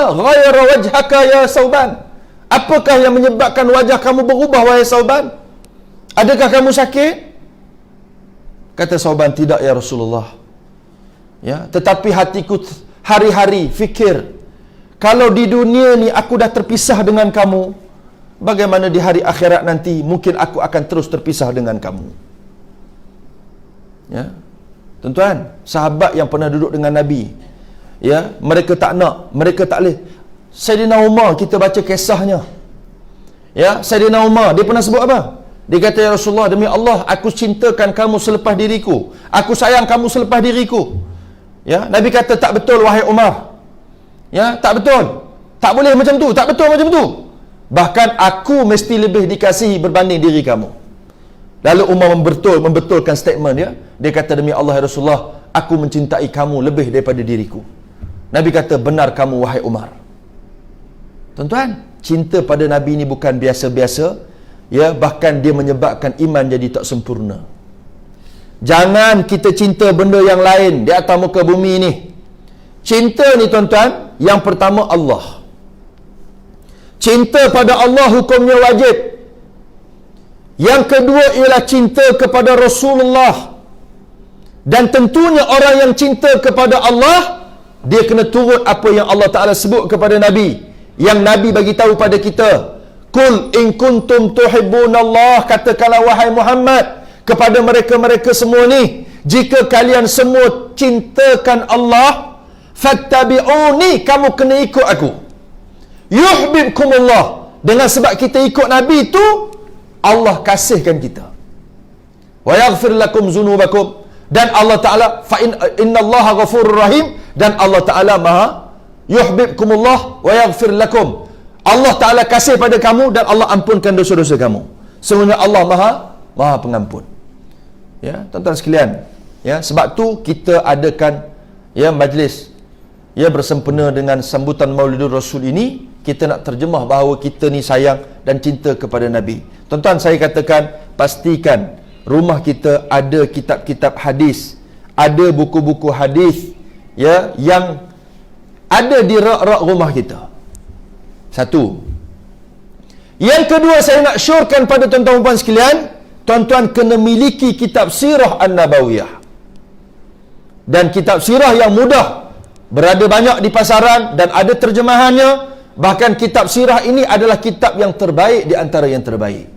A: ghayra wajhaka ya Thauban? Apakah yang menyebabkan wajah kamu berubah, wahai Thauban? Adakah kamu sakit? Kata Thauban, tidak ya Rasulullah. Ya, tetapi hatiku hari-hari fikir, kalau di dunia ni aku dah terpisah dengan kamu, bagaimana di hari akhirat nanti mungkin aku akan terus terpisah dengan kamu. Ya, tuan-tuan, sahabat yang pernah duduk dengan Nabi, ya, mereka tak nak, mereka tak boleh. Sayyidina Umar, kita baca kisahnya. Ya, Sayyidina Umar, dia pernah sebut apa? Dia kata, ya Rasulullah, demi Allah, aku cintakan kamu selepas diriku. Aku sayang kamu selepas diriku. Ya, Nabi kata, tak betul wahai Umar. Ya, tak betul. Tak boleh macam tu, tak betul macam tu. Bahkan aku mesti lebih dikasihi berbanding diri kamu. Lalu Umar membetulkan statement dia. Dia kata, demi Allah ya Rasulullah, aku mencintai kamu lebih daripada diriku. Nabi kata, benar kamu wahai Umar. Tuan-tuan, cinta pada Nabi ini bukan biasa-biasa. Ya, bahkan dia menyebabkan iman jadi tak sempurna. Jangan kita cinta benda yang lain di atas muka bumi ni. Cinta ni tuan-tuan, yang pertama Allah. Cinta pada Allah hukumnya wajib. Yang kedua ialah cinta kepada Rasulullah. Dan tentunya orang yang cinta kepada Allah, dia kena turut apa yang Allah Ta'ala sebut kepada Nabi. Yang Nabi bagi tahu pada kita, Kul in kuntum tuhibbunallah, katakanlah wahai Muhammad kepada mereka-mereka semua ni, jika kalian semua cintakan Allah, fattabi'uni, kamu kena ikut aku. Yuhibbukumullah, dengan sebab kita ikut Nabi tu, Allah kasihkan kita. Wa yaghfir lakum zunubakum, dan Allah Ta'ala fa innallaha ghafurur rahim, dan Allah Ta'ala maha yuhibbukumullah wa yaghfir lakum. Allah Ta'ala kasih pada kamu dan Allah ampunkan dosa-dosa kamu. Sebenarnya Allah maha pengampun. Ya, tuan-tuan sekalian, ya, sebab tu kita adakan, ya, majlis, ya, bersempena dengan sambutan Maulidur Rasul ini. Kita nak terjemah bahawa kita ni sayang dan cinta kepada Nabi. Tuan-tuan, saya katakan, pastikan rumah kita ada kitab-kitab hadis, ada buku-buku hadis, ya, yang ada di rak-rak rumah kita. Satu. Yang kedua, saya nak syorkan pada tuan-tuan dan puan sekalian, tuan-tuan kena miliki kitab Sirah An-Nabawiyah. Dan kitab sirah yang mudah, berada banyak di pasaran dan ada terjemahannya. Bahkan kitab sirah ini adalah kitab yang terbaik di antara yang terbaik.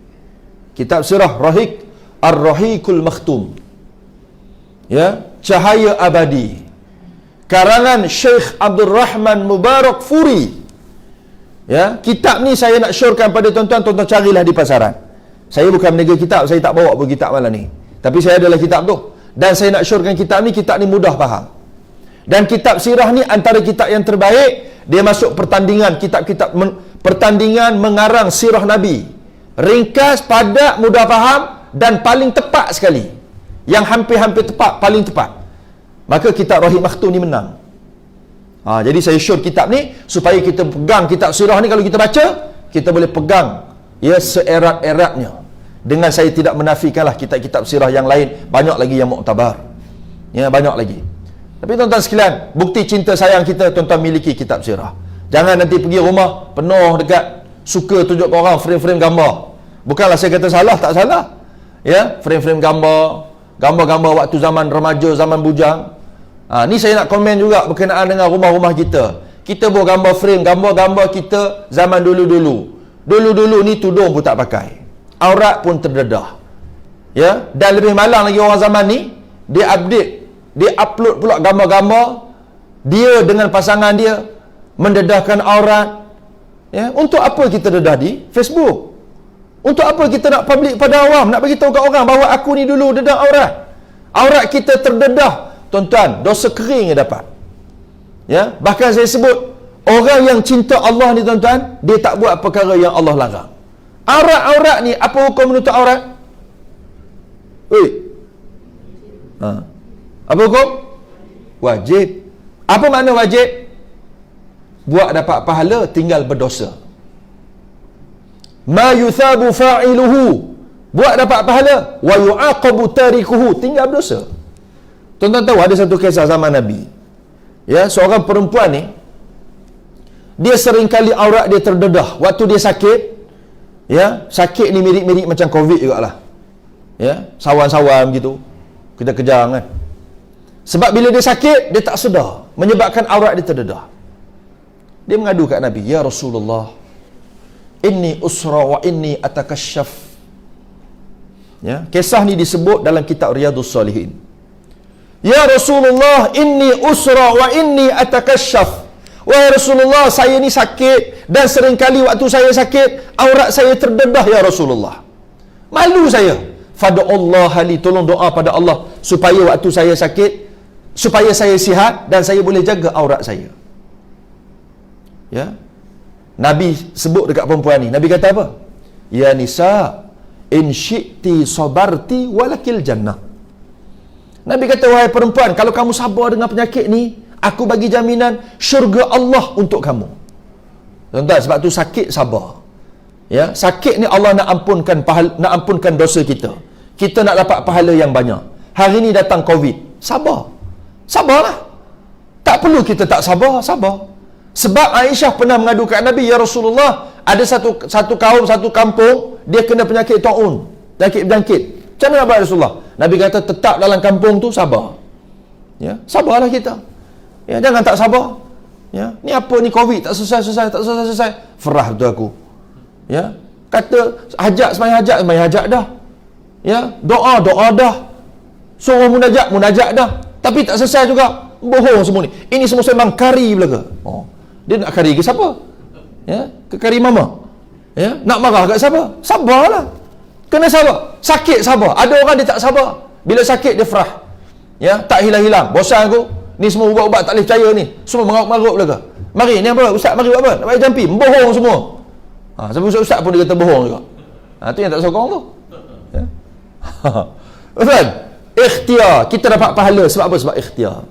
A: Kitab sirah Ar-Rahiqul Makhtum, ya, Cahaya Abadi, karangan Syekh Abdul Rahman Mubarak Furi. Ya, kitab ni saya nak syorkan pada tuan-tuan, tuan-tuan carilah di pasaran. Saya bukan meniaga kitab, saya tak bawa pun kitab malam ni. Tapi saya adalah kitab tu. Dan saya nak syorkan kitab ni mudah faham. Dan kitab sirah ni antara kitab yang terbaik. Dia masuk pertandingan, kitab-kitab pertandingan mengarang sirah Nabi. Ringkas, padat, mudah faham dan paling tepat sekali. Yang hampir-hampir tepat, paling tepat. Maka kitab Rahim Makhtum ni menang. Jadi saya syur kitab ni supaya kita pegang kitab sirah ni. Kalau kita baca, kita boleh pegang, ya, seerat-eratnya. Dengan saya tidak menafikanlah kitab-kitab sirah yang lain, banyak lagi yang muktabar, ya, banyak lagi. Tapi tuan-tuan sekalian, bukti cinta sayang kita, tuan-tuan miliki kitab sirah. Jangan nanti pergi rumah penuh dekat suka tunjuk ke orang frame-frame gambar. Bukanlah saya kata salah, tak salah, ya, frame-frame gambar waktu zaman remaja, zaman bujang. Ni saya nak komen juga berkenaan dengan rumah-rumah kita. Kita buat gambar frame, gambar-gambar kita zaman dulu-dulu. Dulu-dulu ni tudung pun tak pakai, aurat pun terdedah, ya. Dan lebih malang lagi orang zaman ni, dia update, dia upload pula gambar-gambar dia dengan pasangan dia mendedahkan aurat, ya. Untuk apa kita dedah di Facebook? Untuk apa kita nak public pada awam, nak bagi tahu kat orang bahawa aku ni dulu dedah aurat? Aurat kita terdedah, tuan-tuan, dosa kering yang dapat, ya. Bahkan saya sebut, orang yang cinta Allah ni, tuan-tuan, dia tak buat perkara yang Allah larang. Aurat-aurat ni, apa hukum menutup aurat? Apa hukum? Wajib. Apa makna wajib? Buat dapat pahala, tinggal berdosa. Ma yuthabu fa'iluhu buat dapat pahala, wa yu'aqabu tarikuhu, tinggal berdosa. Tuan-tuan tahu ada satu kisah zaman Nabi. Ya, seorang perempuan ni, dia seringkali aurat dia terdedah waktu dia sakit. Ya, sakit ni mirip-mirip macam COVID jugalah. Ya, sawan-sawan gitu. Kejang-kejang kan. Sebab bila dia sakit, dia tak sedar, menyebabkan aurat dia terdedah. Dia mengadu kat Nabi, ya Rasulullah, inni usra wa inni atakasyaf. Ya, kisah ni disebut dalam kitab Riyadhus Salihin. Ya Rasulullah, inni usra wa inni atakasyaf. Wahai Rasulullah, saya ni sakit dan seringkali waktu saya sakit aurat saya terdedah ya Rasulullah. Malu saya. Fada'ullaha li, tolong doa pada Allah supaya waktu saya sakit, supaya saya sihat dan saya boleh jaga aurat saya. Ya. Nabi sebut dekat perempuan ni, Nabi kata apa? Ya nisa, in syi'ti sabarti walakil jannah. Nabi kata, wahai perempuan, kalau kamu sabar dengan penyakit ni, aku bagi jaminan syurga Allah untuk kamu. Tuan-tuan, sebab tu sakit sabar. Ya, sakit ni Allah nak ampunkan dosa kita. Kita nak dapat pahala yang banyak. Hari ni datang COVID, sabar. Sabarlah. Tak perlu kita tak sabar, sabar. Sebab Aisyah pernah mengadu kat Nabi, ya Rasulullah, ada satu kaum, satu kampung, dia kena penyakit taun, penyakit. Macam mana nak buat Rasulullah? Nabi kata tetap dalam kampung tu sabar. Ya, sabarlah kita. Ya, jangan tak sabar. Ya, ni apa ni COVID tak selesai. Ferah betul aku. Ya, kata hajat sembahyang hajat dah. Ya, doa dah. Suruh munajat dah. Tapi tak selesai juga. Bohong semua ni. Ini semua sembang kari belaka. Oh. Dia nak kari ke siapa? Ya, ke kari mama. Ya, nak marah kat siapa? Sabarlah. Kena sabar. Sakit sabar. Ada orang dia tak sabar. Bila sakit dia frah. Ya, tak hilang-hilang. Bosan aku. Ni semua ubat-ubat tak boleh percaya ni. Semua mengarut-marut belaka. Mari ni apa? Ustaz mari buat apa? Nak bayar jampi. Bohong semua. Sampai ustaz pun dia kata bohong juga. Tu yang tak sokong tu. Ya. Betul? Ikhtiar. Kita dapat pahala sebab apa? Sebab ikhtiar.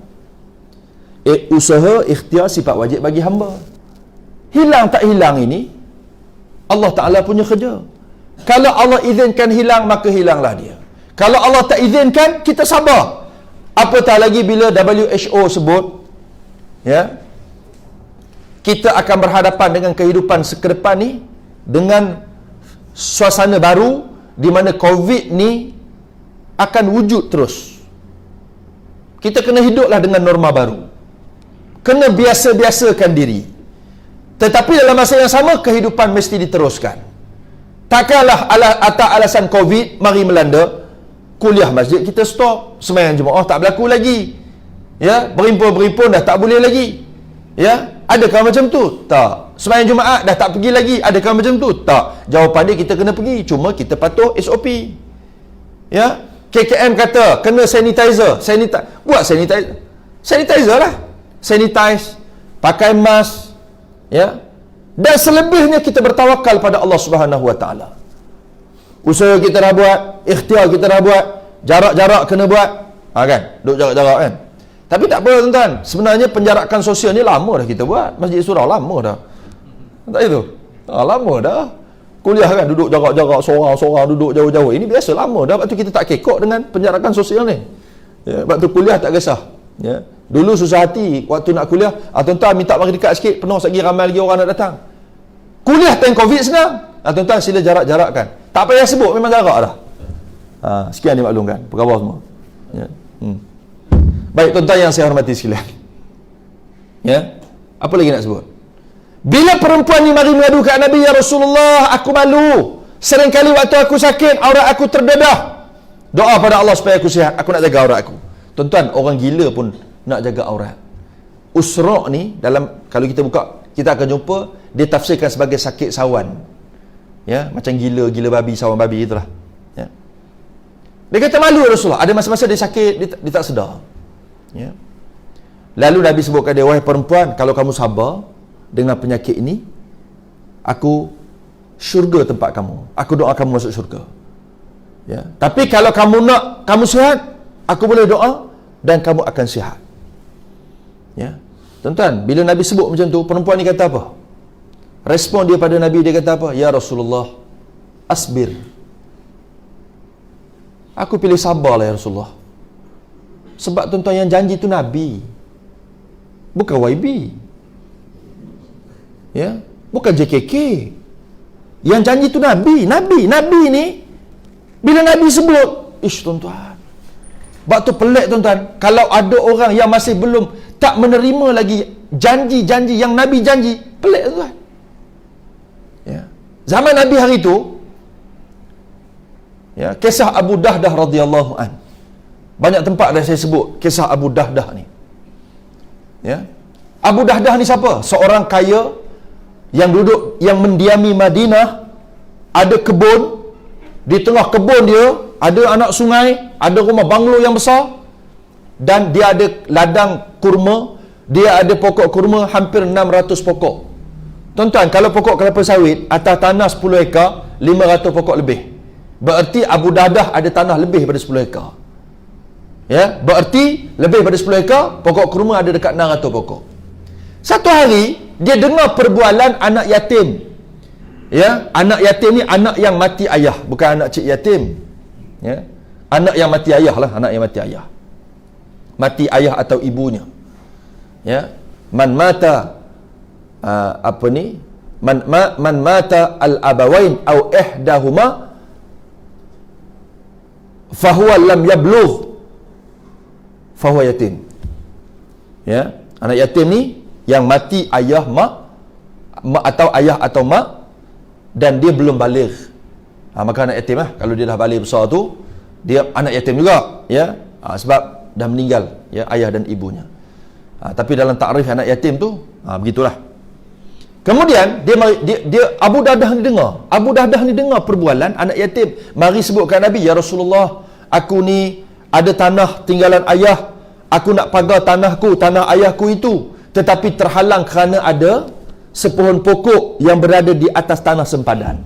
A: Usaha ikhtiar sifat wajib bagi hamba. Hilang tak hilang ini Allah Ta'ala punya kerja. Kalau Allah izinkan hilang, maka hilanglah dia. Kalau Allah tak izinkan, kita sabar. Apatah lagi bila WHO sebut, ya, kita akan berhadapan dengan kehidupan sekedepan ni dengan suasana baru di mana COVID ni akan wujud terus. Kita kena hiduplah dengan norma baru. Kena biasa-biasakan diri. Tetapi dalam masa yang sama, kehidupan mesti diteruskan. Takkanlah atas alasan COVID mari melanda, kuliah masjid kita stop, sembahyang jemaah tak berlaku lagi. Ya, berimpun dah tak boleh lagi. Ya, adakah macam tu? Tak. Sembahyang Jumaat dah tak pergi lagi. Adakah macam tu? Tak. Jawapan dia kita kena pergi, cuma kita patuh SOP. Ya, KKM kata kena sanitizer. Buat sanitizer lah. Sanitize, pakai mask, ya. Dan selebihnya kita bertawakal pada Allah Subhanahu Wa Taala. Usaha kita dah buat, ikhtiar kita dah buat, jarak-jarak kena buat. Kan? Duduk jarak-jarak kan. Tapi tak apa tuan-tuan. Sebenarnya penjarakan sosial ni lama dah kita buat. Masjid Surau lama dah. Tak itu? Lama dah. Kuliah kan duduk jarak-jarak, seorang-seorang duduk jauh-jauh. Ini biasa lama dah. Sebab tu kita tak kekok dengan penjarakan sosial ni. Ya, sebab tu kuliah tak kisah. Ya. Dulu susah hati waktu nak kuliah, tuan-tuan minta mari dekat sikit, penuh lagi, ramai lagi orang nak datang. Kuliah time COVID senang. Tuan-tuan sila jarak-jarakkan. Tak payah sebut, memang jarak dah. Sekian dimaklumkan. Apa khabar semua? Ya. Baik tuan-tuan yang saya hormati sekalian. Ya. Apa lagi nak sebut? Bila perempuan ni mari mengadu kat Nabi, ya Rasulullah, aku malu. Seringkali waktu aku sakit, aurat aku terdedah. Doa pada Allah supaya aku sihat. Aku nak jaga aurat aku. Tuan-tuan, orang gila pun nak jaga aurat. Usra' ni dalam, kalau kita buka, kita akan jumpa dia tafsirkan sebagai sakit sawan. Ya, macam gila babi, sawan babi itulah. Ya. Dia kata malu Rasulullah. Ada masa-masa dia sakit, dia tak sedar. Ya. Lalu Nabi sebutkan dia, wahai perempuan, kalau kamu sabar dengan penyakit ini, aku syurga tempat kamu. Aku doa kamu masuk syurga. Ya. Tapi kalau kamu nak kamu sihat, aku boleh doa dan kamu akan sihat. Ya. Tuan-tuan, bila Nabi sebut macam tu, perempuan ni kata apa? Respon dia pada Nabi, dia kata apa? Ya Rasulullah, asbir. Aku pilih sabarlah ya Rasulullah. Sebab tuan-tuan yang janji tu Nabi, bukan YB. Ya, bukan JKK. Yang janji tu Nabi ni bila Nabi sebut, tuan-tuan. Sebab tu pelik tuan-tuan, kalau ada orang yang masih belum tak menerima lagi janji-janji yang Nabi janji, pelik tuan-tuan. Ya. Zaman Nabi hari tu, ya, kisah Abu Dahdah radhiyallahu an. Banyak tempat dah saya sebut kisah Abu Dahdah ni. Ya. Abu Dahdah ni siapa? Seorang kaya yang duduk, yang mendiami Madinah, ada kebun, di tengah kebun dia ada anak sungai, ada rumah banglo yang besar, dan dia ada ladang kurma, dia ada pokok kurma hampir 600 pokok. Tuan-tuan, kalau pokok kelapa sawit atas tanah 10 ekar, 500 pokok lebih. Berarti Abu Dahdah ada tanah lebih daripada 10 ekar. Ya, berarti lebih daripada 10 ekar, pokok kurma ada dekat 600 pokok. Satu hari dia dengar perbualan anak yatim. Ya, anak yatim ni anak yang mati ayah, bukan anak cik yatim. Ya, anak yang mati ayah lah, anak yang mati ayah. Mati ayah atau ibunya. Ya, man mata man mata al-abawain au ihdahuma fahuwa lam yablugh fahuwa yatim. Ya, anak yatim ni yang mati ayah mak atau ayah atau mak dan dia belum baligh. Maka anak yatim lah, kalau dia dah baligh besar tu, dia anak yatim juga, ya. Sebab dah meninggal, ya, ayah dan ibunya. Tapi dalam takrif anak yatim tu, begitulah. Kemudian dia Abu Dahdah ni dengar perbualan anak yatim. Mari sebutkan Nabi, ya Rasulullah, aku ni ada tanah tinggalan ayah, aku nak pagar tanah ayahku itu, tetapi terhalang kerana ada sepohon pokok yang berada di atas tanah sempadan.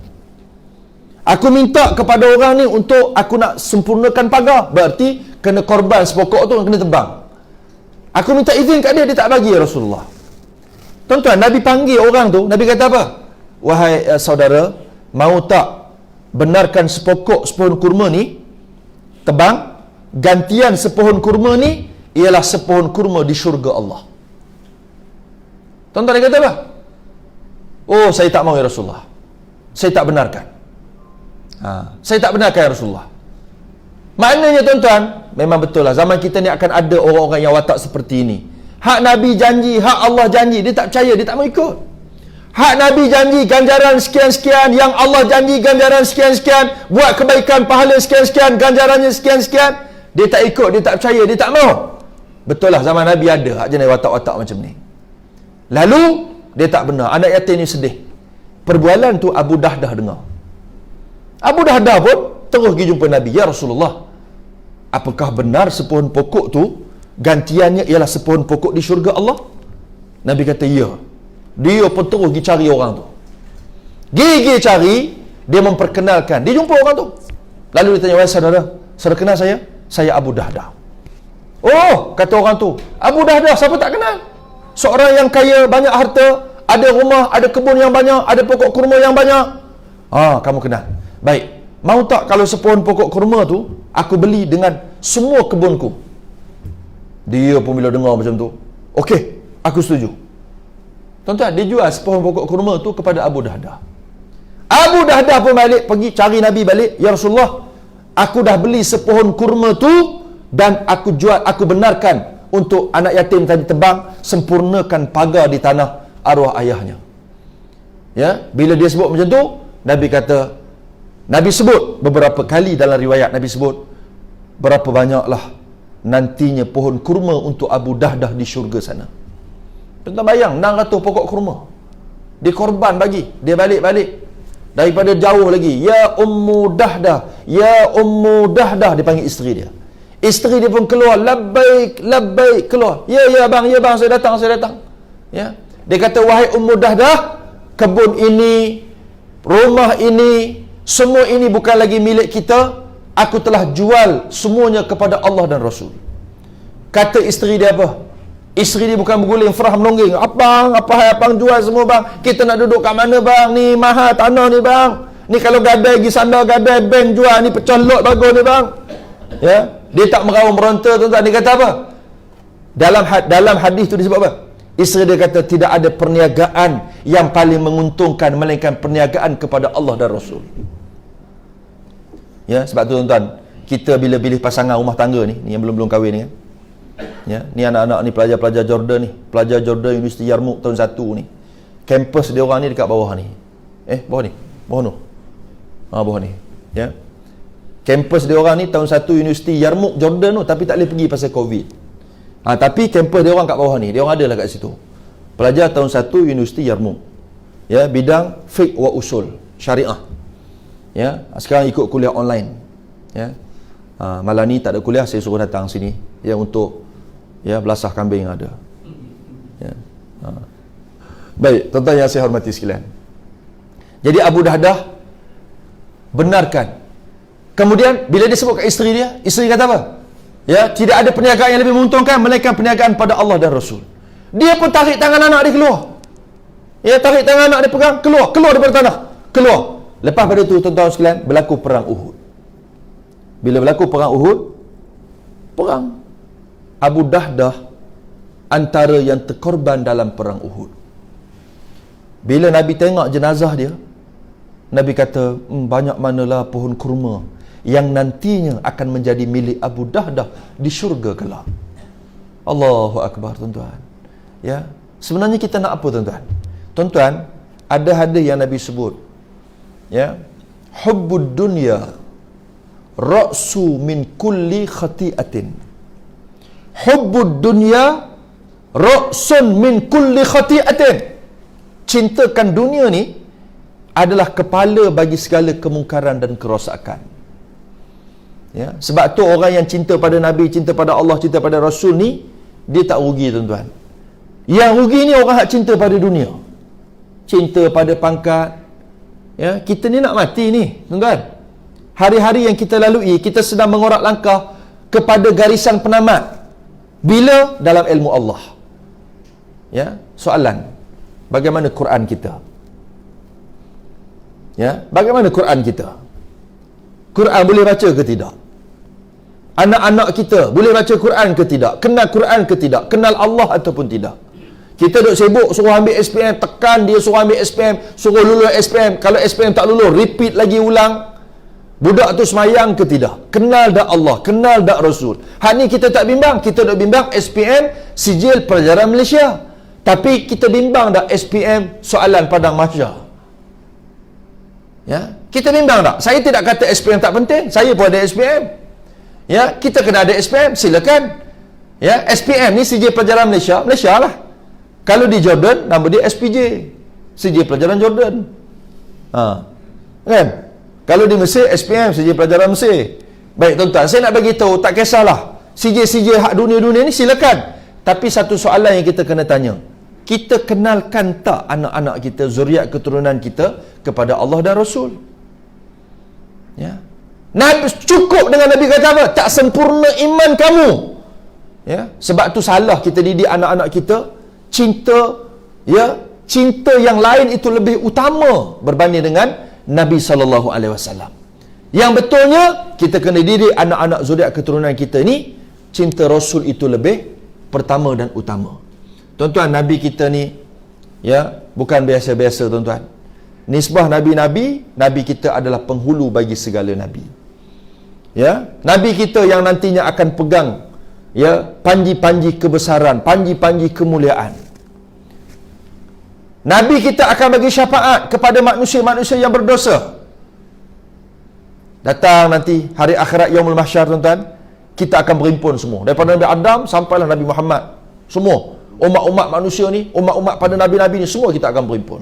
A: Aku minta kepada orang ni untuk aku nak sempurnakan pagar, berarti kena korban sepokok tu, kena tebang. Aku minta izin kat dia, dia tak bagi, ya Rasulullah. Tuan-tuan, Nabi panggil orang tu, Nabi kata apa? Wahai saudara, mau tak benarkan sepohon kurma ni tebang, gantian sepohon kurma ni ialah sepohon kurma di syurga Allah. Tuan-tuan, dia kata apa? Oh, saya tak mau, ya Rasulullah. Saya tak benarkan. Saya tak benarkan, ya Rasulullah. Maknanya tuan-tuan, memang betul lah, zaman kita ni akan ada orang-orang yang watak seperti ini. Hak Nabi janji, hak Allah janji, dia tak percaya, dia tak mau ikut. Hak Nabi janji ganjaran sekian-sekian, yang Allah janji ganjaran sekian-sekian, buat kebaikan pahala sekian-sekian, ganjarannya sekian-sekian, dia tak ikut, dia tak percaya, dia tak mau. Betul lah, zaman Nabi ada hak jenis watak-watak macam ni. Lalu dia tak benar, anak yatim ni sedih. Perbualan tu Abu Dahdah dengar. Abu Dahdah pun terus pergi jumpa Nabi, ya Rasulullah, apakah benar sepohon pokok tu gantiannya ialah sepohon pokok di syurga Allah? Nabi kata ya. Dia pun terus pergi cari orang tu. Gigi cari, dia memperkenalkan, dia jumpa orang tu. Lalu dia tanya, wahai saudara, saudara kenal saya? Saya Abu Dahdah. Oh, kata orang tu, Abu Dahdah, siapa tak kenal? Seorang yang kaya, banyak harta, ada rumah, ada kebun yang banyak, ada pokok kurma yang banyak. Kamu kenal. Baik, mau tak kalau sepohon pokok kurma tu aku beli dengan semua kebunku? Dia pun bila dengar macam tu, okey, aku setuju. Tuan-tuan, dia jual sepohon pokok kurma tu kepada Abu Dahdah. Abu Dahdah pun balik, pergi cari Nabi balik, ya Rasulullah, aku dah beli sepohon kurma tu dan aku jual, aku benarkan untuk anak yatim tadi tebang, sempurnakan pagar di tanah arwah ayahnya. Ya, bila dia sebut macam tu, Nabi kata, Nabi sebut beberapa kali dalam riwayat, Nabi sebut berapa banyaklah nantinya pohon kurma untuk Abu Dahdah di syurga sana. Tuan-tuan bayang, 600 pokok kurma dikorban bagi, dia balik-balik daripada jauh lagi, ya Ummu Dahdah, ya Ummu Dahdah, dia panggil isteri dia. Isteri dia pun keluar, labbaik, labbaik, keluar. Ya bang, saya datang. Ya. Dia kata, wahai Ummu Dahdah, kebun ini, rumah ini, semua ini bukan lagi milik kita. Aku telah jual semuanya kepada Allah dan Rasul. Kata isteri dia apa? Isteri dia bukan berguling, Farah melongging. Abang jual semua bang. Kita nak duduk kat mana bang? Ni mahal tanah ni bang. Ni kalau gadai pergi sandar gadai, bank jual ni pecah lot bagus ni bang. Ya, dia tak meraung meronta tuan-tuan. Dia kata apa? Dalam hadis tu disebut apa? Isteri dia kata tidak ada perniagaan yang paling menguntungkan melainkan perniagaan kepada Allah dan Rasul. Ya, sebab tu tuan-tuan, kita bila pilih pasangan rumah tangga ni yang belum kahwin ni kan. Ya, ni anak-anak ni pelajar-pelajar Jordan ni, pelajar Jordan Universiti Yarmouk tahun 1 ni. Kampus dia orang ni dekat bawah ni. Bawah ni. Bawah tu. Bawah ni. Ya. Kampus dia orang ni tahun 1 Universiti Yarmouk Jordan tu, tapi tak boleh pergi pasal Covid. Tapi kampus dia orang kat bawah ni, dia orang adalah kat situ. Pelajar tahun 1 Universiti Yarmouk. Ya, bidang fiqh wa usul syariah. Ya, sekarang ikut kuliah online. Ya. Malam ni tak ada kuliah, saya suruh datang sini ya untuk belasah kambing yang ada. Ya. Baik, tuan-tuan yang saya hormati sekalian. Jadi Abu Dahdah benarkan. Kemudian bila dia sebut kat isteri dia, isteri kata apa? Ya, tidak ada perniagaan yang lebih menguntungkan melainkan perniagaan pada Allah dan Rasul. Dia pun tarik tangan anak dia keluar. Ya, tarik tangan anak dia pegang, keluar daripada tanah. Keluar. Lepas pada tu tuan-tuan sekalian, berlaku perang Uhud. Bila berlaku perang Uhud, perang Abu Dahdah antara yang terkorban dalam perang Uhud. Bila Nabi tengok jenazah dia, Nabi kata, banyak manalah pohon kurma yang nantinya akan menjadi milik Abu Dahdah di syurga kelak. Allahu Akbar tuan-tuan. Ya, sebenarnya kita nak apa tuan-tuan? Tuan-tuan, ada hadis yang Nabi sebut. Ya, hubbud dunya ra'su min kulli khati'atin. Hubbud dunya ra'sun min kulli khati'atin. Cintakan dunia ni adalah kepala bagi segala kemungkaran dan kerosakan. Ya, sebab tu orang yang cinta pada Nabi, cinta pada Allah, cinta pada Rasul ni, dia tak rugi tuan-tuan. Yang rugi ni orang yang cinta pada dunia, cinta pada pangkat. Ya, kita ni nak mati ni tuan-tuan. Hari-hari yang kita lalui, kita sedang mengorak langkah kepada garisan penamat. Bila? Dalam ilmu Allah. Ya, soalan, bagaimana Quran kita? Ya, bagaimana Quran kita? Quran boleh baca ke tidak? Anak-anak kita boleh baca Quran ke tidak? Kenal Quran ke tidak? Kenal Allah ataupun tidak? Kita duk sibuk suruh ambil SPM, tekan dia suruh ambil SPM, suruh lulus SPM. Kalau SPM tak lulus, repeat lagi ulang. Budak tu semayang ke tidak? Kenal dak Allah, kenal dak Rasul. Hak ni kita tak bimbang, kita duk bimbang SPM sijil pelajaran Malaysia. Tapi kita bimbang dak SPM soalan padang mahsyar. Ya, kita bimbang tak? Saya tidak kata SPM tak penting, saya pun ada SPM. Ya, kita kena ada SPM, silakan. Ya, SPM ni sijil pelajaran Malaysia, Malaysia lah. Kalau di Jordan, nama dia SPJ, sijil pelajaran Jordan. Kan? Kalau di Mesir, SPM, sijil pelajaran Mesir. Baik tuan-tuan, saya nak bagi tahu, tak kisahlah. Sijil-sijil hak dunia-dunia ni silakan. Tapi satu soalan yang kita kena tanya, kita kenalkan tak anak-anak kita, zuriat keturunan kita kepada Allah dan Rasul? Ya. Nabi cukup dengan Nabi kata apa? Tak sempurna iman kamu. Ya, sebab tu salah kita didik anak-anak kita cinta, ya, cinta yang lain itu lebih utama berbanding dengan Nabi sallallahu alaihi wasallam. Yang betulnya kita kena didik anak-anak zuriat keturunan kita ni cinta Rasul itu lebih pertama dan utama. Tuan-tuan, Nabi kita ni ya bukan biasa-biasa tuan-tuan. Nisbah nabi-nabi, Nabi kita adalah penghulu bagi segala nabi. Ya, Nabi kita yang nantinya akan pegang ya panji-panji kebesaran, panji-panji kemuliaan. Nabi kita akan bagi syafaat kepada manusia-manusia yang berdosa. Datang nanti hari akhirat yaumul mahsyar tuan-tuan, kita akan berhimpun semua daripada Nabi Adam sampailah Nabi Muhammad. Semua umat-umat manusia ni, umat-umat pada nabi-nabi ni, semua kita akan berhimpun.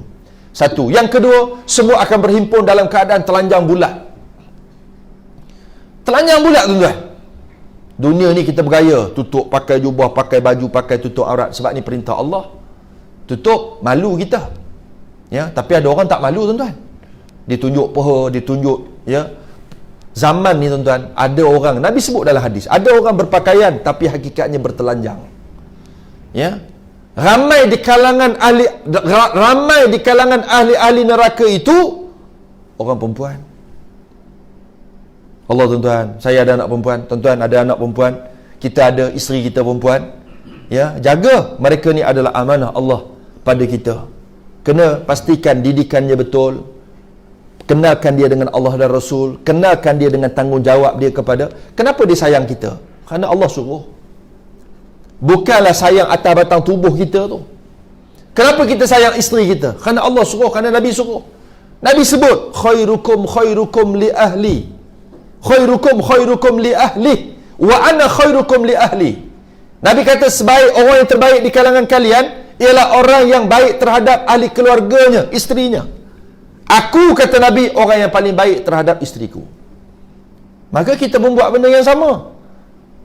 A: Satu. Yang kedua, semua akan berhimpun dalam keadaan telanjang bulat. Telanjang bulat tuan-tuan. Dunia ni kita bergaya, tutup pakai jubah, pakai baju, pakai tutup aurat sebab ni perintah Allah. Tutup, malu kita. Ya, tapi ada orang tak malu tuan-tuan. Ditunjuk paha, ditunjuk ya. Zaman ni tuan-tuan, ada orang, Nabi sebut dalam hadis, ada orang berpakaian tapi hakikatnya bertelanjang. Ya. Ramai di kalangan ahli-ahli neraka itu orang perempuan. Allah tuan-tuan, saya ada anak perempuan, tuan-tuan ada anak perempuan, kita ada isteri kita perempuan, ya, jaga mereka ni adalah amanah Allah pada kita. Kena pastikan didikannya betul, kenalkan dia dengan Allah dan Rasul, kenalkan dia dengan tanggungjawab dia kepada, kenapa dia sayang kita? Kerana Allah suruh. Bukanlah sayang atas batang tubuh kita tu. Kenapa kita sayang isteri kita? Kerana Allah suruh, kerana Nabi suruh. Nabi sebut khairukum li ahli, khairukum li ahli, wa ana khairukum li ahli. Nabi kata sebaik orang yang terbaik di kalangan kalian ialah orang yang baik terhadap ahli keluarganya, isterinya. Aku, kata Nabi, orang yang paling baik terhadap isteriku. Maka kita membuat benda yang sama,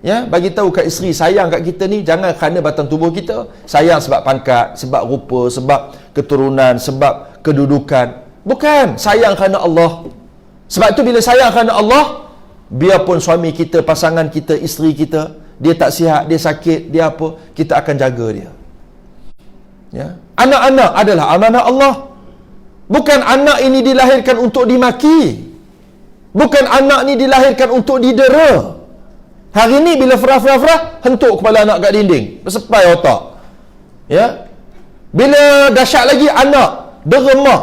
A: ya, bagi tahu kat isteri sayang kat kita ni jangan kerana batang tubuh kita, sayang sebab pangkat, sebab rupa, sebab keturunan, sebab kedudukan. Bukan, sayang kerana Allah. Sebab tu bila sayang kerana Allah, biarpun suami kita, pasangan kita, isteri kita, dia tak sihat, dia sakit, dia apa, kita akan jaga dia. Ya. Anak-anak adalah amanah Allah. Bukan anak ini dilahirkan untuk dimaki. Bukan anak ni dilahirkan untuk didera. Hari ni bila frah, hentuk kepala anak kat dinding, bersepai otak. Ya. Bila dahsyat lagi anak dera mak.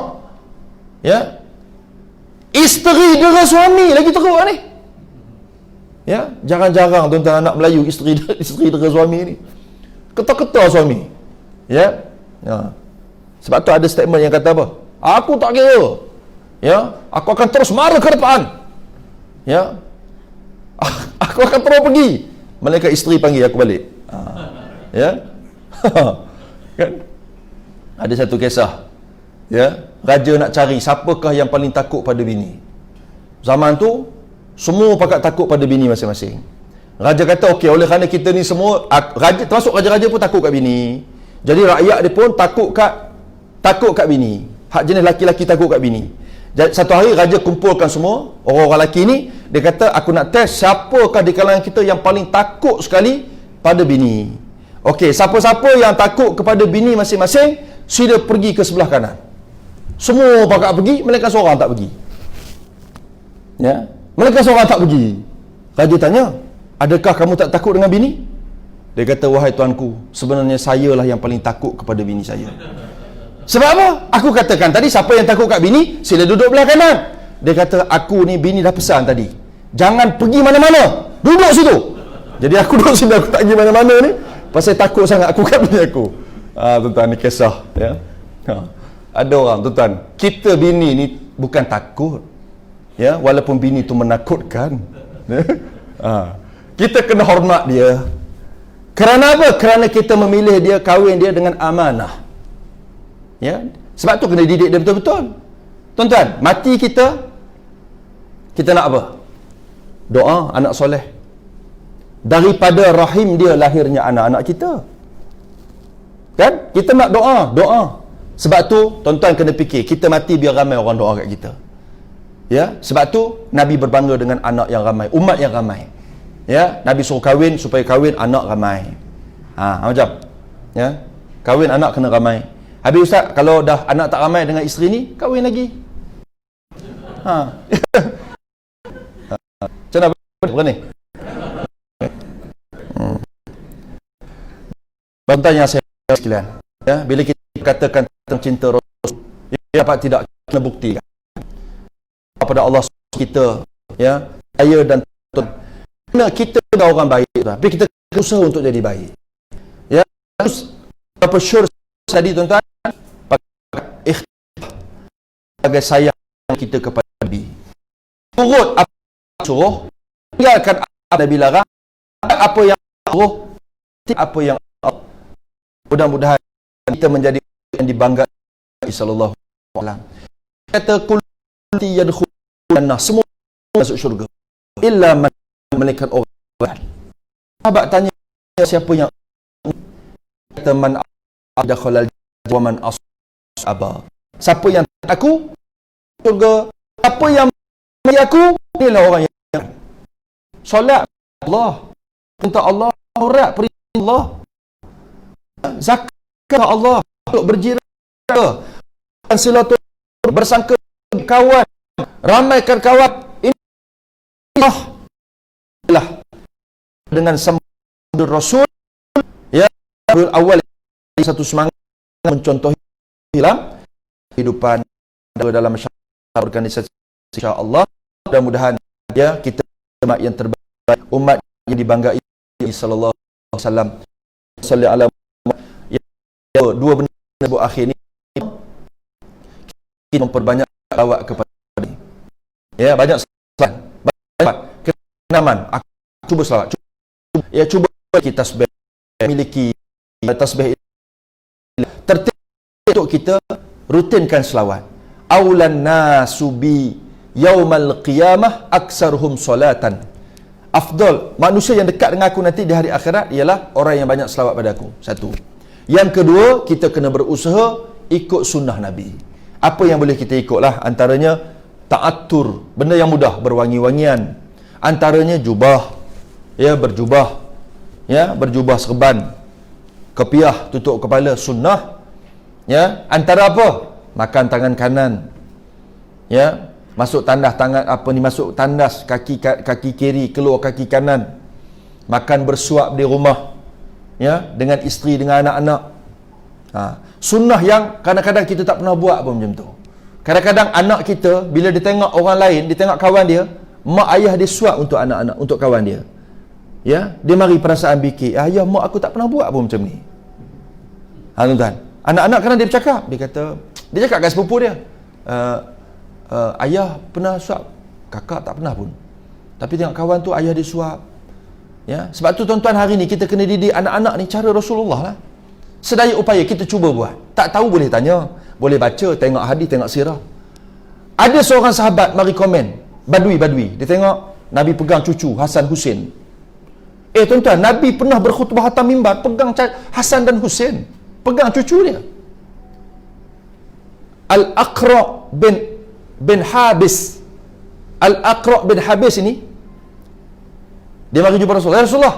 A: Ya. Isteri dera suami lagi teruk ni. Ya, jarang-jarang tuan-tuan anak Melayu isteri dera suami ni. Ketar-ketar suami. Ya. Ya. Sebab tu ada statement yang kata apa? Aku tak kira. Ya, aku akan terus marah ke depan. Ya. Aku akan terus pergi. Malaikat isteri panggil aku balik. Ya. Kan? Ada satu kisah. Ya, raja nak cari siapakah yang paling takut pada bini. Zaman tu semua pakat takut pada bini masing-masing. Raja kata okey, oleh kerana kita ni semua raja, termasuk raja-raja pun takut kat bini. Jadi rakyat dia pun takut kat bini. Hak jenis laki-laki takut kat bini. Jadi satu hari raja kumpulkan semua orang-orang lelaki ni, dia kata aku nak test siapakah di kalangan kita yang paling takut sekali pada bini. Okey, siapa-siapa yang takut kepada bini masing-masing, sila pergi ke sebelah kanan. Semua pakat pergi, melainkan seorang tak pergi. Ya, melainkan seorang tak pergi. Raja tanya, adakah kamu tak takut dengan bini? Dia kata, wahai tuanku, sebenarnya sayalah yang paling takut kepada bini saya. Sebab apa? Aku katakan tadi, siapa yang takut kat bini, sila duduk belah kanan. Dia kata, aku ni bini dah pesan tadi, jangan pergi mana-mana, duduk situ. Jadi aku duduk sini, aku tak pergi mana-mana ni, pasal takut sangat aku kat bini aku. Tuan-tuan, ni kisah. Ya. Ada orang, tuan-tuan, kita bini ni bukan takut. Ya, walaupun bini tu menakutkan. Kita kena hormat dia. Kerana apa? Kerana kita memilih dia, kahwin dia dengan amanah. Ya, sebab tu kena didik dia betul-betul. Tuan-tuan, mati kita nak apa? Doa anak soleh. Daripada rahim dia lahirnya anak-anak kita. Kan? Kita nak doa. Sebab tu tuan-tuan kena fikir, kita mati biar ramai orang doa kat kita. Ya, sebab tu Nabi berbangga dengan anak yang ramai, umat yang ramai. Ya, Nabi suruh kahwin supaya kahwin anak ramai. Macam. Ya. Kahwin anak kena ramai. Habis ustaz, kalau dah anak tak ramai dengan isteri ni, kahwin lagi. Macam mana ni? Tuan-tuan yang saya sekalian, ya, bila kita katakan tentang cinta Rasul, ia dapat tidak kena buktikan kepada Allah kita, ya, saya dan tuan. Kita dah orang baik, tapi kita berusaha untuk jadi baik. Ya, terus berapa syur tadi tuan-tuan, sebagai sayang kita kepada Nabi. Turut apa yang suruh, tinggalkan apa Nabi larang, apa yang suruh, apa yang Allah. Mudah-mudahan kita menjadi yang dibanggakan sallallahu alaihi wasallam. Kata kulli yadkhulun semua masuk syurga illa man malaikat orang. Sahabat tanya, siapa yang kata man adkhalal wa man asaba. Siapa yang aku syurga, siapa yang aku, inilah orang yang solat Allah, minta Allah, aurat perintah Allah, zakat Allah, untuk berjirah, silaturahmi, bersangka kawan, ramaikan kawan. Ini dengan sambut Rasul, ya, awal satu semangat mencontohi dalam kehidupan dalam masyarakat organisasi, insya-Allah. Mudah-mudahan ya kita umat yang terbaik, umat yang dibanggai sallallahu alaihi wasallam. Salli ala ya, dua benda sebut akhir ni kita memperbanyak selawat kepada Nabi. Ya, banyak selawat. Banyak kenaman. Aku cuba selawat. Cuba kita tasbih, miliki tasbih tertib untuk kita rutinkan selawat. Aulan nasubi yaumal qiyamah aksaruhum salatan. Afdal manusia yang dekat dengan aku nanti di hari akhirat ialah orang yang banyak selawat pada aku. Satu. Yang kedua, kita kena berusaha ikut sunnah Nabi. Apa yang boleh kita ikutlah, antaranya ta'attur, benda yang mudah, berwangi-wangian. Antaranya jubah, ya, berjubah, ya, berjubah serban, kepiah tutup kepala, sunnah. Ya, antara apa? Makan tangan kanan, ya, masuk tandas tangan apa ni, masuk tandas kaki kiri, keluar kaki kanan. Makan bersuap di rumah, ya, dengan isteri, dengan anak-anak. Sunnah yang kadang-kadang kita tak pernah buat pun macam tu. Kadang-kadang anak kita bila dia tengok orang lain, dia tengok kawan dia, mak ayah dia suap untuk anak-anak, untuk kawan dia. Ya, dia mari perasaan fikir, ayah mak aku tak pernah buat pun macam ni. Tuan-tuan, anak-anak kadang dia bercakap, dia cakap kat sepupu dia, ayah pernah suap, kakak tak pernah pun. Tapi tengok kawan tu ayah dia suap. Ya, sebab tu tuan-tuan, hari ni kita kena didik anak-anak ni cara Rasulullah lah. Sedaya upaya kita cuba buat. Tak tahu boleh tanya, boleh baca, tengok hadis, tengok sirah. Ada seorang sahabat mari komen, badui, dia tengok Nabi pegang cucu Hasan Husain. Tuan-tuan, Nabi pernah berkhutbah atas mimbar pegang Hasan dan Husain, pegang cucu dia. Al-Aqra bin Habis, Al-Aqra bin Habis ini, dia mari jumpa Rasulullah. Ya Rasulullah,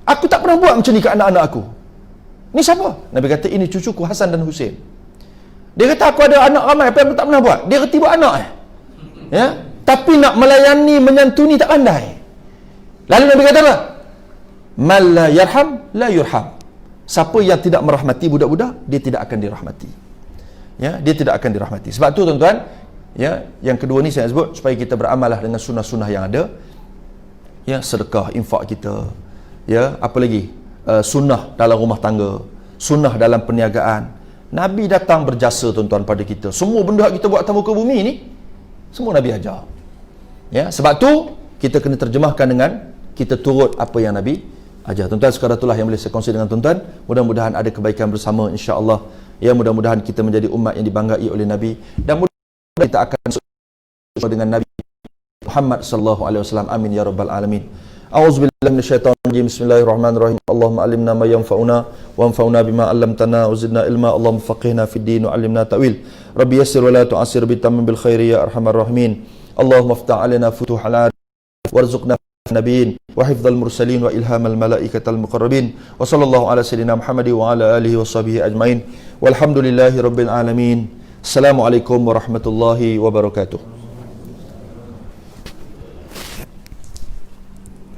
A: aku tak pernah buat macam ni ke anak-anak aku. Ni siapa? Nabi kata, ini cucuku Hasan dan Husain. Dia kata, aku ada anak ramai, apa yang aku tak pernah buat? Dia reti buat anak. Ya? Tapi nak melayani, menyantuni tak pandai. Lalu Nabi kata apa? Man la yarham, la yurham. Siapa yang tidak merahmati budak-budak, dia tidak akan dirahmati. Ya, dia tidak akan dirahmati. Sebab tu tuan-tuan, ya, yang kedua ni saya sebut supaya kita beramallah dengan sunnah-sunnah yang ada. Ya, sedekah, infak kita. Ya, apa lagi? Sunnah dalam rumah tangga, sunnah dalam perniagaan. Nabi datang berjasa tuan-tuan pada kita. Semua benda kita buat atas muka bumi ni semua Nabi ajar. Ya, sebab tu kita kena terjemahkan dengan kita turut apa yang Nabi ajar. Tuan-tuan, sekadar itulah yang boleh saya kongsi dengan tuan-tuan. Mudah-mudahan ada kebaikan bersama, insya-Allah. Ya, mudah-mudahan kita menjadi umat yang dibanggai oleh Nabi, dan mudah-mudahan kita akan bersama dengan Nabi Muhammad sallallahu alaihi wasallam. Amin ya rabbal alamin. A'udzubillahi minasyaitonir rajim. Bismillahirrahmanirrahim. Allahumma allimna ma yanfa'una wanfa'na bima 'allamtana wa zidna ilma. Allahumma faqihna fid din wa 'allimna ta'wil. Rabbi yassir wa la tu'assir bitammin bil khairi ya arhamar rahimin. Allahumma iftah 'alaina futuhal 'arif warzuqna nabiyyin wa hifdzal mursalin wa ilhamal malaikatal muqarrabin. Wa sallallahu ala sayyidina Muhammad wa ala alihi wa sahbihi ajmain. Walhamdulillahi rabbil alamin. Assalamualaikum warahmatullahi wabarakatuh.